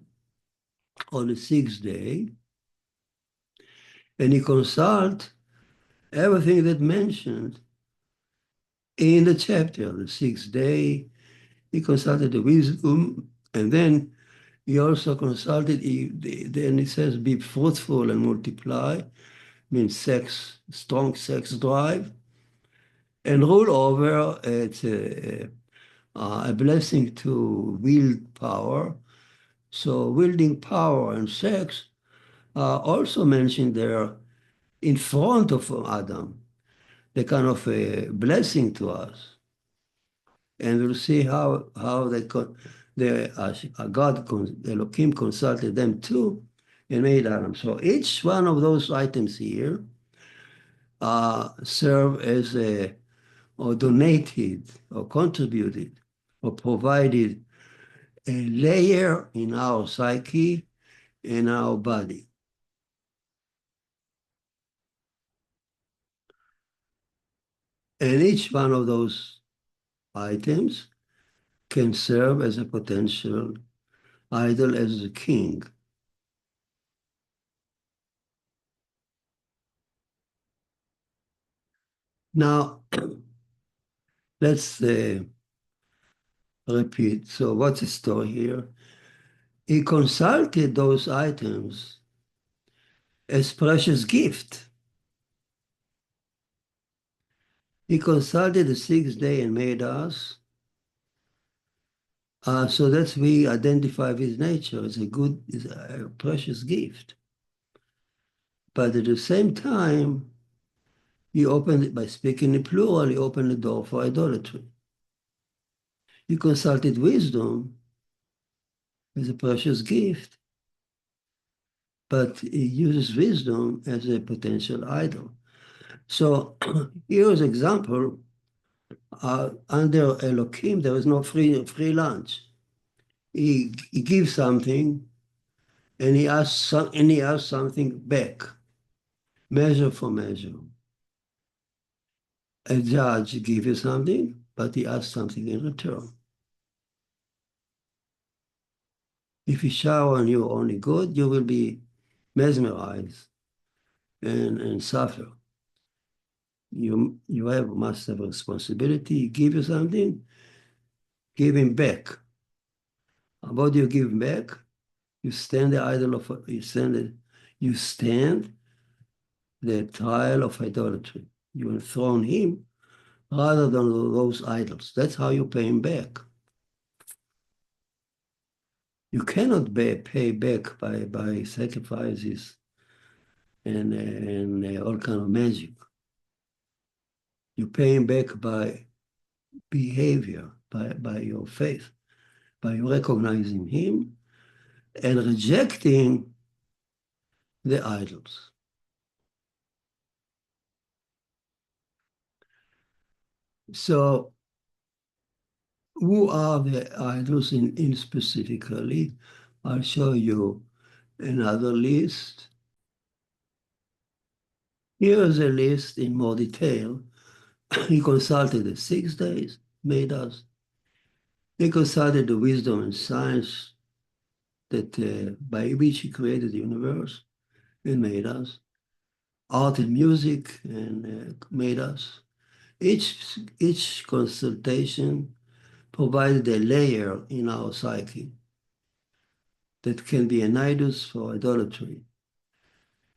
on the sixth day, and he consult everything that mentioned in the chapter, the sixth day. He consulted the wisdom, and then he also consulted, then he says, be fruitful and multiply, means strong sex drive, and rule over. It's a blessing to wield power. So wielding power and sex are also mentioned there in front of Adam, the kind of a blessing to us. And we'll see how God, Elohim consulted them too and made Adam. So each one of those items here serve as or donated or contributed or provided a layer in our psyche, in our body. And each one of those items can serve as a potential idol, as a king. Now, let's repeat. So what's the story here? He consulted those items as precious gift. He consulted the sixth day and made us. So that we identify with nature as a precious gift. But at the same time, he opened it by speaking in plural, he opened the door for idolatry. He consulted wisdom as a precious gift, but he uses wisdom as a potential idol. So here's an example. Under Elohim, there is no free lunch. He gives something, and he asks something back, measure for measure. A judge gives you something, but he asks something in return. If he shower on you only good, you will be mesmerized and suffer. You must have a responsibility. He give you something, give him back. What do you give back? You stand the idol of you stand the trial of idolatry. You enthrone him rather than those idols. That's how you pay him back. You cannot pay back by sacrifices and all kind of magic. You pay him back by behavior, by your faith, by recognizing him and rejecting the idols. So who are the idols in specifically? I'll show you another list. Here's a list in more detail. He consulted the 6 days, made us. He consulted the wisdom and science that by which he created the universe and made us. Art and music and made us. Each consultation provided a layer in our psyche that can be an nidus for idolatry.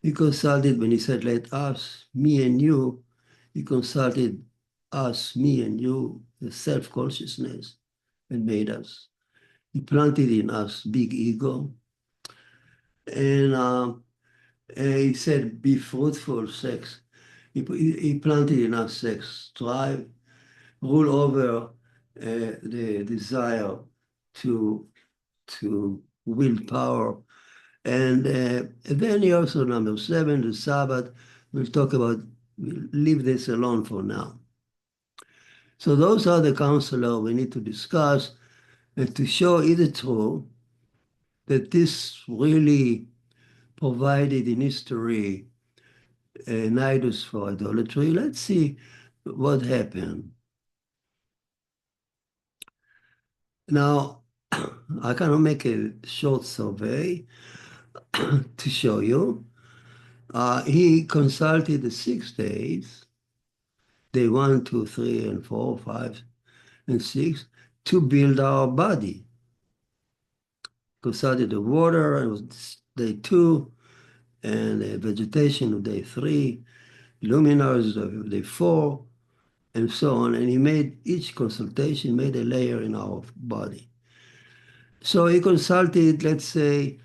He consulted when he said, let us, me and you, he consulted us, me and you, the self-consciousness, and made us. He planted in us big ego. And he said, be fruitful, sex. He planted in us sex, strive, rule over the desire to willpower. And then he also, number 7, the Sabbath. We'll talk about, we'll leave this alone for now. So those are the counselors we need to discuss and to show is it true that this really provided in history a nidus for idolatry. Let's see what happened. Now, I cannot make a short survey to show you. He consulted the 6 days, day 1, 2, 3, and 4, 5, and 6, to build our body. Consulted the water, and it was day 2, and the vegetation of day 3, luminaries of day 4, and so on. And he made each consultation, made a layer in our body. So he consulted, let's say,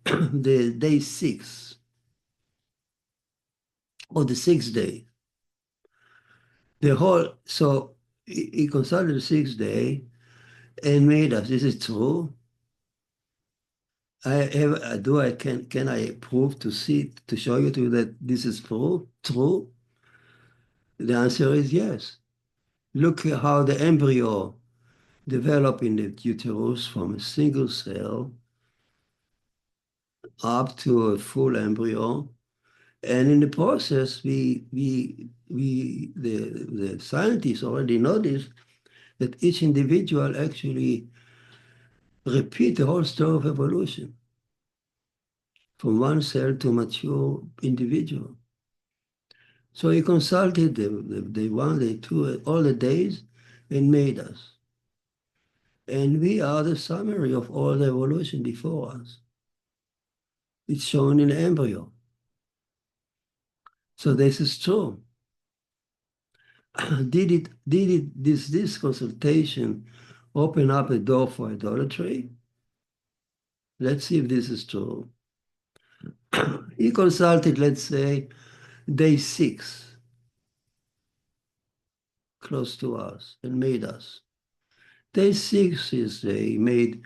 the day 6 or the 6th day. So he consulted the 6th day and made us. This is true. Can I prove to show you that this is true? True? The answer is yes. Look at how the embryo developed in the uterus from a single cell up to a full embryo. And in the process, the scientists already noticed that each individual actually repeat the whole story of evolution from one cell to mature individual. So he consulted the day 1, day 2, all the days, and made us. And we are the summary of all the evolution before us. It's shown in the embryo. So this is true. Did this consultation open up a door for idolatry? Let's see if this is true. He consulted, let's say, day 6, close to us, and made us. Day 6 is he made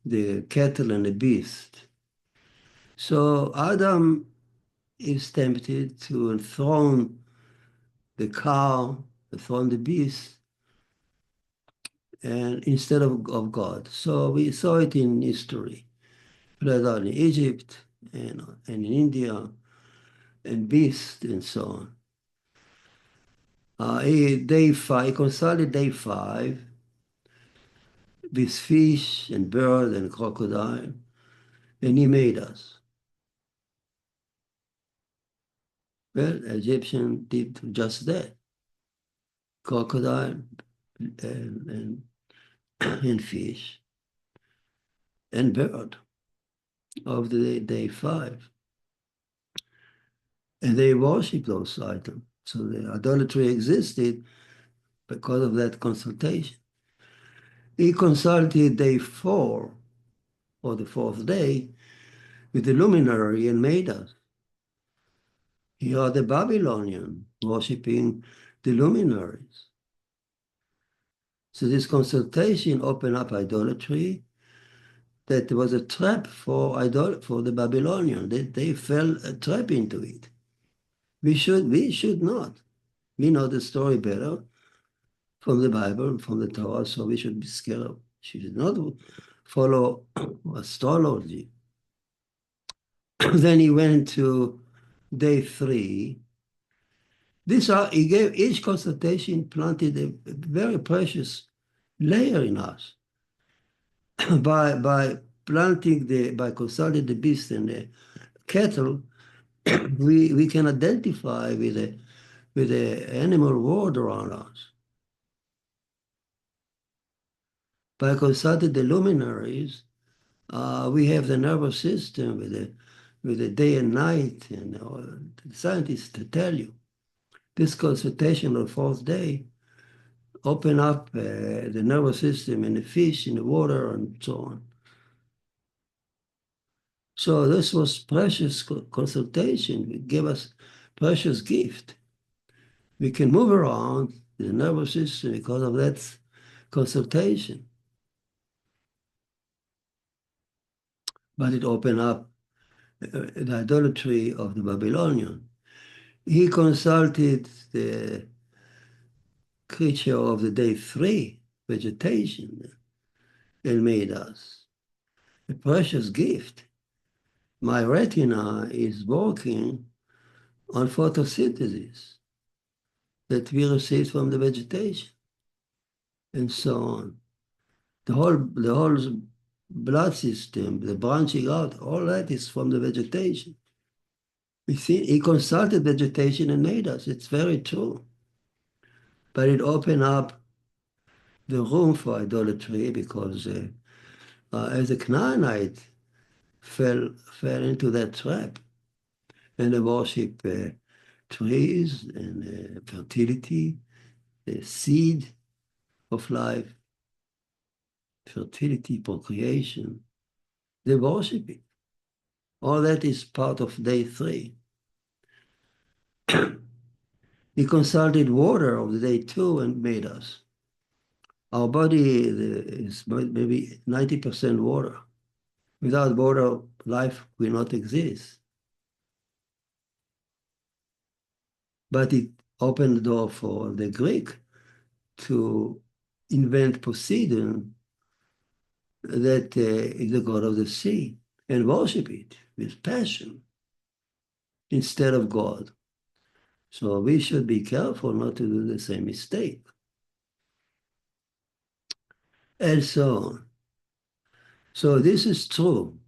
the cattle and the beast. So Adam is tempted to enthrone the cow, enthrone the beast, and instead of God. So we saw it in history, played out in Egypt and in India, and beast and so on. He consulted day 5 with fish and bird and crocodile, and he made us. Well, Egyptian did just that. Crocodile and, and fish and bird of the day 5. And they worship those items. So the idolatry existed because of that consultation. He consulted day 4 or the 4th day with the luminary and made us. Here are the Babylonians worshipping the luminaries. So this consultation opened up idolatry. That was a trap for the Babylonians. They fell a trap into it. We should not. We know the story better from the Bible, from the Torah, so we should be scared. She should not follow astrology. Then he went to day 3. He gave each consultation planted a very precious layer in us by by consulting the beast and the cattle. we can identify with the animal world around us. By consulting the luminaries, we have the nervous system with the day and night, and the scientists to tell you. This consultation on the 4th day open up the nervous system in the fish, in the water, and so on. So this was precious consultation. It gave us precious gift. We can move around the nervous system because of that consultation. But it opened up the idolatry of the Babylonian. He consulted the creature of the day 3, vegetation, and made us a precious gift. My retina is working on photosynthesis that we receive from the vegetation, and so on. The whole blood system, the branching out, all that is from the vegetation. We see, he consulted vegetation and made us. It's very true. But it opened up the room for idolatry because as a Canaanite fell into that trap, and they worship trees and fertility, the seed of life, fertility, procreation. They worship it. All that is part of day 3. He consulted water of the day 2 and made us. Our body is maybe 90% water. Without water, life will not exist. But it opened the door for the Greek to invent Poseidon, that is the god of the sea, and worship it with passion instead of God. So we should be careful not to do the same mistake. And so on. So this is true.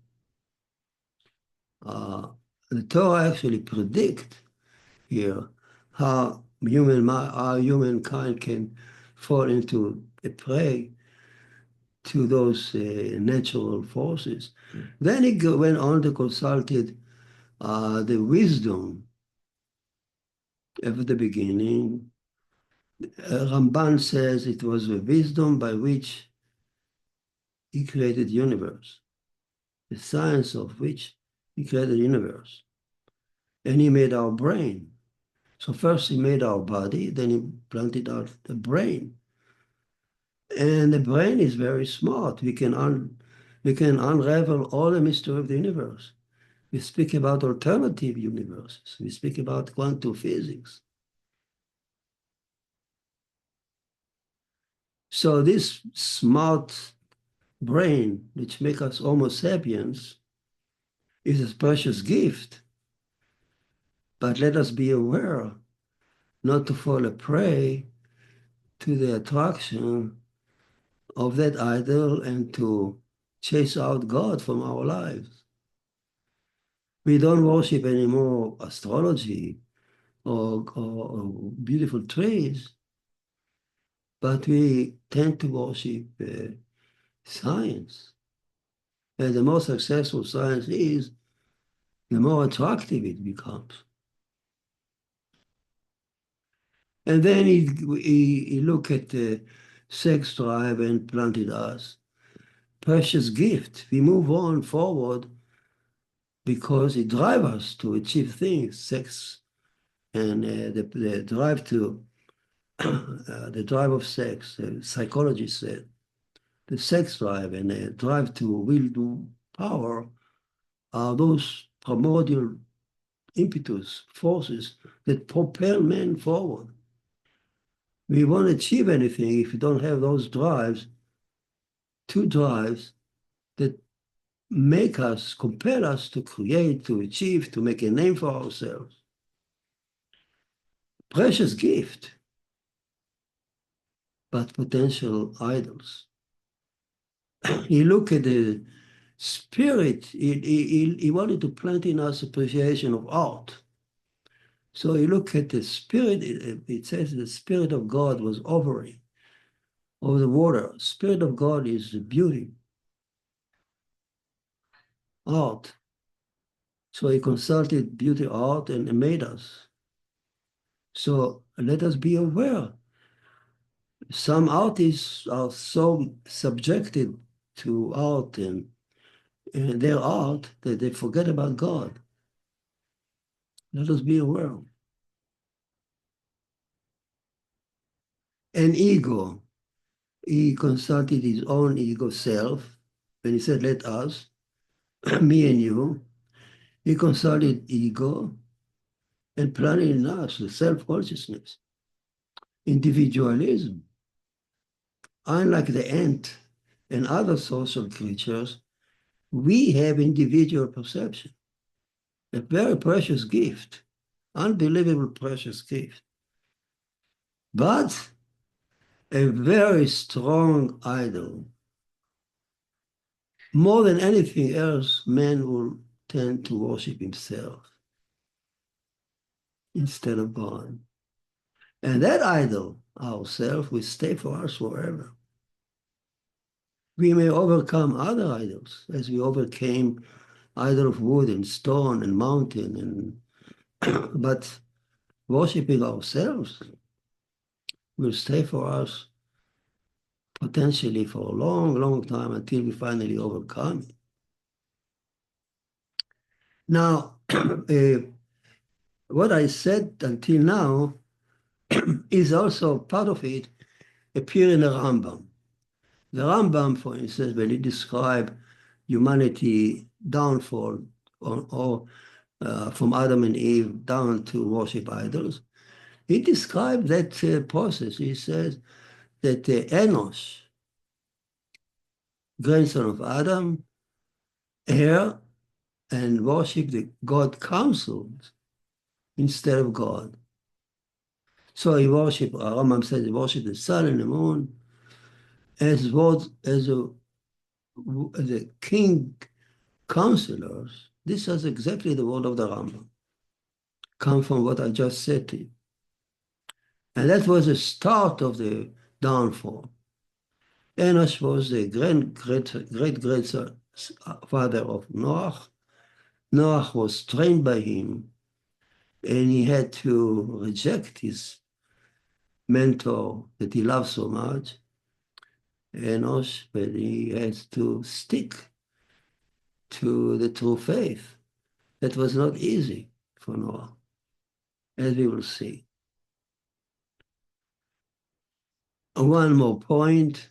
The Torah actually predict here how humankind can fall into a prey to those natural forces. Then he went on to consult the wisdom of the beginning. Ramban says it was the wisdom by which he created the universe, the science of which he created the universe. And he made our brain. So first he made our body, then he planted out the brain. And the brain is very smart. We can unravel all the mystery of the universe. We speak about alternative universes. We speak about quantum physics. So this smart brain, which makes us Homo sapiens, is a precious gift. But let us be aware not to fall a prey to the attraction of that idol and to chase out God from our lives. We don't worship anymore astrology or beautiful trees, but we tend to worship science. And the more successful science is, the more attractive it becomes. And then he looked at the sex drive and planted us. Precious gift. We move on forward because it drives us to achieve things. Sex and the drive to the drive of sex, psychologists said, the sex drive and the drive to will to power are those primordial impetus forces that propel men forward. We won't achieve anything if you don't have those drives, two drives that make us, compel us to create, to achieve, to make a name for ourselves. Precious gift, but potential idols. He looked at the spirit, he wanted to plant in us appreciation of art. So you look at the spirit, it says the Spirit of God was hovering over the water. Spirit of God is beauty, art. So he consulted beauty, art, and made us. So let us be aware. Some artists are so subjected to art and their art that they forget about God. Let us be aware. And ego. He consulted his own ego self when he said, let us, me and you. He consulted ego and planted in us the self-consciousness, individualism. Unlike the ant and other social creatures, we have individual perception, a very precious gift, unbelievable precious gift, but a very strong idol. More than anything else, man will tend to worship himself instead of God. And that idol, ourself, will stay for us forever. We may overcome other idols as we overcame idol of wood and stone and mountain, but worshiping ourselves will stay for us potentially for a long, long time until we finally overcome it. Now, what I said until now is also part of it appear in the Rambam. The Rambam, for instance, when he described humanity downfall or from Adam and Eve down to worship idols, he described that process. He says that Enosh, grandson of Adam, err and worship the God counsels instead of God. So he worshiped, Rambam says he worshiped the sun and the moon as the king counselors. This is exactly the word of the Rambam, come from what I just said to you. And that was the start of the downfall. Enosh was the great-grandfather of Noah. Noah was trained by him, and he had to reject his mentor that he loved so much, Enosh, but he has to stick to the true faith. That was not easy for Noah, as we will see. One more point.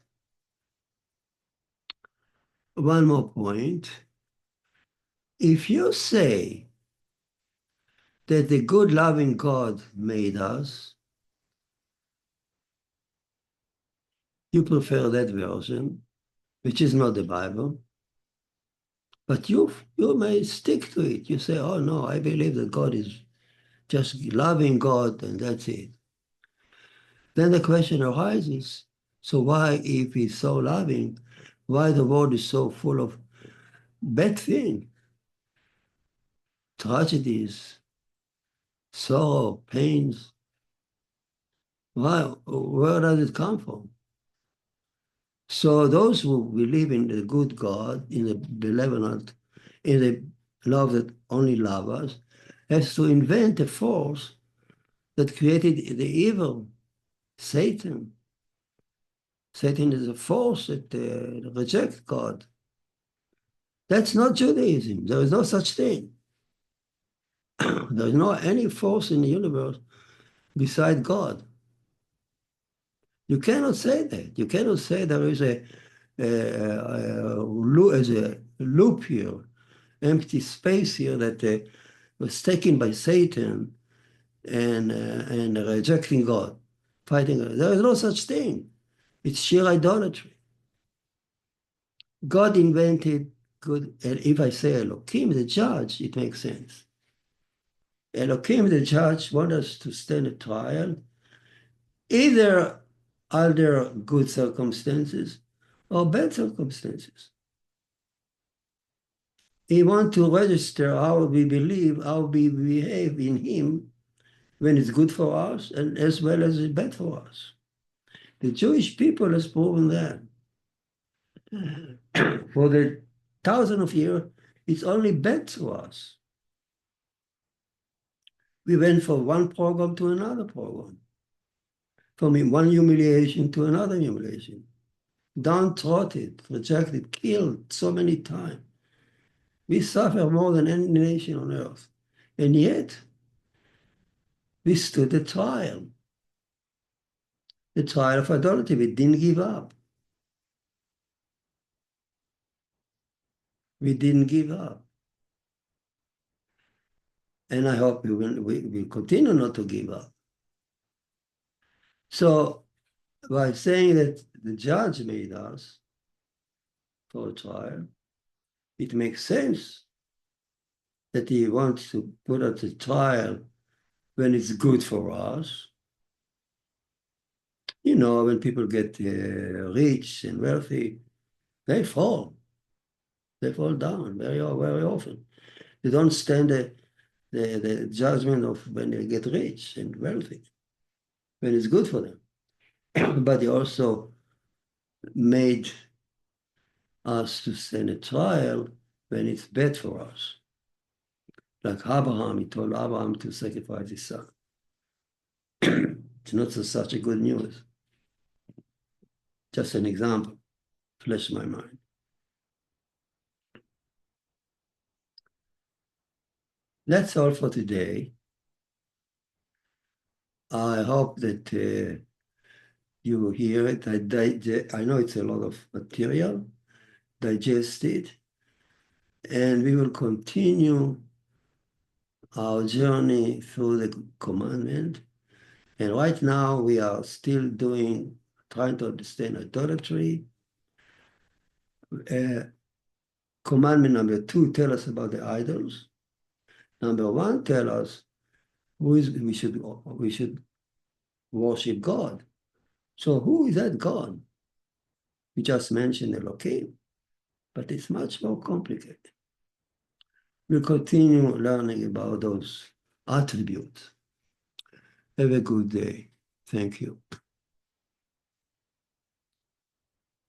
If you say that the good, loving God made us, you prefer that version, which is not the Bible, but you may stick to it. You say, oh no, I believe that God is just loving God and that's it. Then the question arises, so why, if he's so loving, why the world is so full of bad things, tragedies, sorrow, pains? Why? Where does it come from? So those who believe in the good God, in the benevolent, in the love that only loves us, has to invent a force that created the evil, Satan. Satan is a force that rejects God. That's not Judaism. There is no such thing. There's no any force in the universe beside God. You cannot say that. You cannot say there is a loop here, empty space here that was taken by Satan and rejecting God, fighting God. There is no such thing. It's sheer idolatry. God invented good, and if I say Elohim, the judge, it makes sense. Elohim, the judge, wants us to stand a trial, either under good circumstances or bad circumstances. He wants to register how we believe, how we behave in him when it's good for us and as well as it's bad for us. The Jewish people has proven that. For the thousands of years, it's only bad to us. We went from one program to another program, from one humiliation to another humiliation, downtrodden, rejected, killed so many times. We suffer more than any nation on earth. And yet, we stood the trial of idolatry. We didn't give up. We didn't give up. And I hope we continue not to give up. So by saying that the judge made us for a trial, it makes sense that he wants to put us a trial when it's good for us. You know, when people get rich and wealthy, they fall. They fall down very, very often. They don't stand the judgment of when they get rich and wealthy, when it's good for them. But he also made us to stand a trial when it's bad for us. Like Abraham, he told Abraham to sacrifice his son. It's not such a good news. Just an example, flashed my mind. That's all for today. I hope that you hear it. I know it's a lot of material, digest it, and we will continue our journey through the commandment. And right now we are still trying to understand idolatry. Commandment number 2 tells us about the idols. Number 1 tells us we should worship God. So who is that God? We just mentioned Elohim, but it's much more complicated. We'll continue learning about those attributes. Have a good day. Thank you.